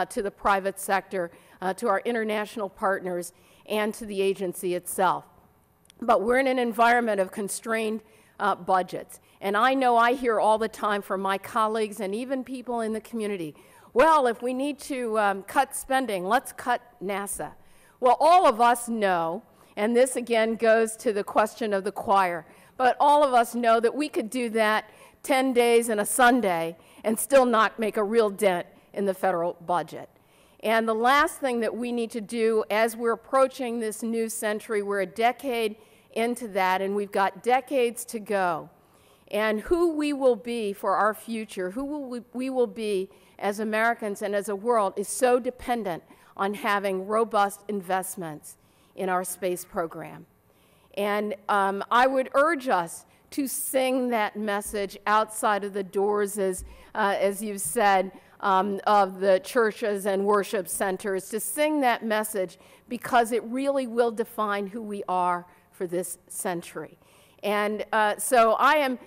Q: to the private sector, to our international partners, and to the agency itself. But we're in an environment of constrained budgets. And I know I hear all the time from my colleagues and even people in the community, well, if we need to cut spending, let's cut NASA. Well, all of us know, and this again goes to the question of the choir, but all of us know that we could do that 10 days and a Sunday and still not make a real dent in the federal budget. And the last thing that we need to do as we're approaching this new century, we're a decade into that, and we've got decades to go. And who we will be for our future, we will be as Americans and as a world, is so dependent on having robust investments in our space program. And I would urge us to sing that message outside of the doors, as you've said, of the churches and worship centers to sing that message, because it really will define who we are for this century. And so I am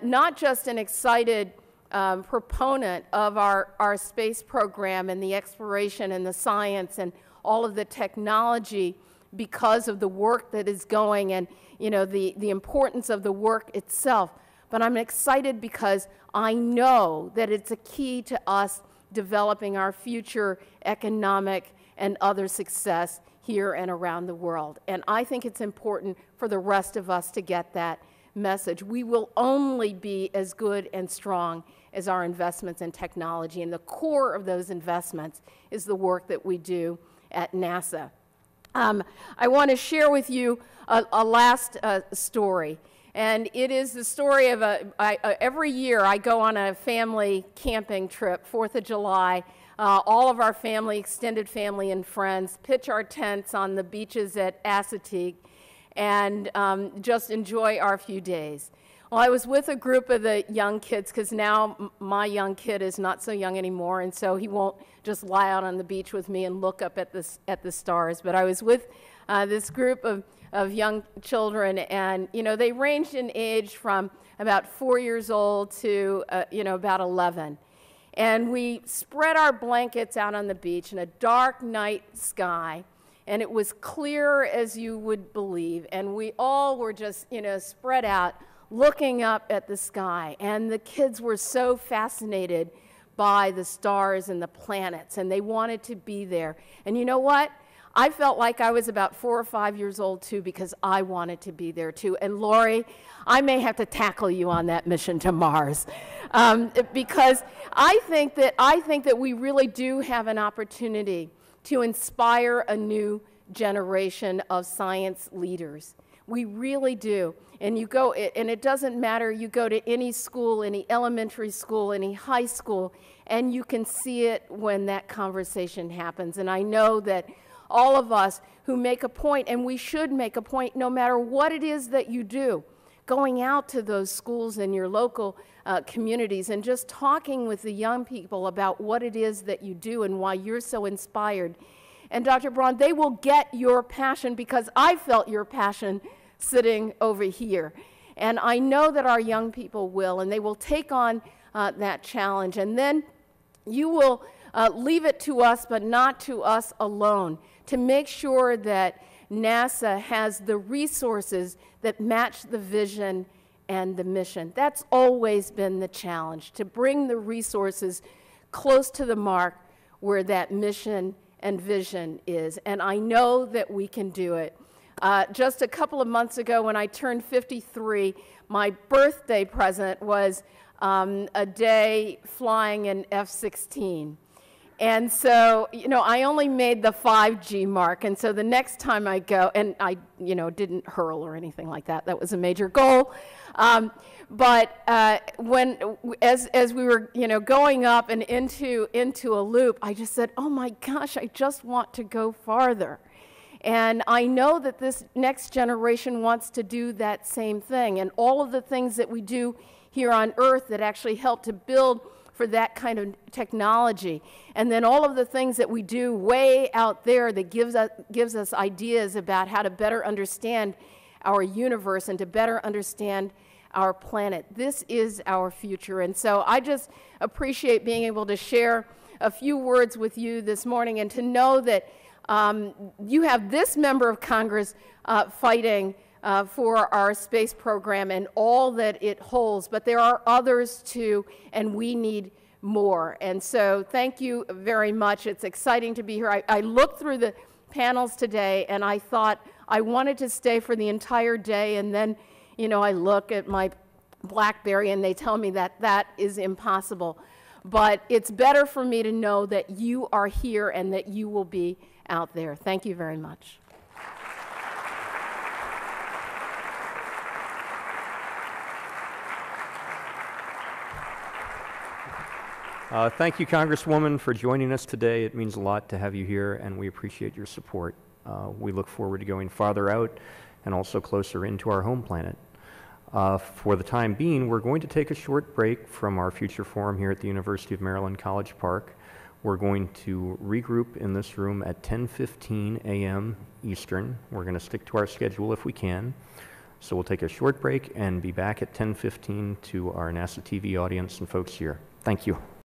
Q: not just an excited proponent of our space program and the exploration and the science and all of the technology because of the work that is going and, you know, the importance of the work itself, but I'm excited because I know that it's a key to us developing our future economic and other success here and around the world. And I think it's important for the rest of us to get that message. We will only be as good and strong as our investments in technology, and the core of those investments is the work that we do at NASA. I want to share with you a last story, and it is the story of every year I go on a family camping trip, 4th of July. All of our family, extended family and friends, pitch our tents on the beaches at Assateague and just enjoy our few days. Well, I was with a group of the young kids, because now my young kid is not so young anymore, and so he won't just lie out on the beach with me and look up at the stars. But I was with this group of young children, and you know, they ranged in age from about 4 years old to you know, about 11. And we spread our blankets out on the beach in a dark night sky, and it was clear as you would believe, and we all were just, you know, spread out looking up at the sky, and the kids were so fascinated by the stars and the planets, and they wanted to be there. And you know what? I felt like I was about 4 or 5 years old too, because I wanted to be there too. And Laurie, I may have to tackle you on that mission to Mars, because I think that we really do have an opportunity to inspire a new generation of science leaders. We really do. And you go, and it doesn't matter, you go to any school, any elementary school, any high school, and you can see it when that conversation happens. And I know that all of us who make a point, and we should make a point no matter what it is that you do, going out to those schools in your local communities and just talking with the young people about what it is that you do and why you're so inspired. And Dr. Braun, they will get your passion, because I felt your passion sitting over here. And I know that our young people will, and they will take on that challenge. And then you will leave it to us, but not to us alone, to make sure that NASA has the resources that match the vision and the mission. That's always been the challenge, to bring the resources close to the mark where that mission and vision is. And I know that we can do it. Just a couple of months ago, when I turned 53, my birthday present was a day flying an F-16. And so, you know, I only made the 5G mark, and so the next time I go, and I, you know, didn't hurl or anything like that. That was a major goal. But as we were, you know, going up and into a loop, I just said, oh my gosh, I just want to go farther. And I know that this next generation wants to do that same thing. And all of the things that we do here on Earth that actually help to build for that kind of technology. And then all of the things that we do way out there that gives us ideas about how to better understand our universe and to better understand our planet. This is our future. And so I just appreciate being able to share a few words with you this morning, and to know that you have this member of Congress fighting for our space program and all that it holds, but there are others too, and we need more. And so thank you very much. It's exciting to be here. I looked through the panels today, and I thought I wanted to stay for the entire day, and then, you know, I look at my BlackBerry and they tell me that that is impossible. But it's better for me to know that you are here and that you will be out there. Thank you very much.
G: Thank you, Congresswoman, for joining us today. It means a lot to have you here, and we appreciate your support. We look forward to going farther out and also closer into our home planet. For the time being, we're going to take a short break from our future forum here at the University of Maryland College Park. We're going to regroup in this room at 10:15 a.m. Eastern. We're going to stick to our schedule if we can. So we'll take a short break and be back at 10:15 to our NASA TV audience and folks here. Thank you.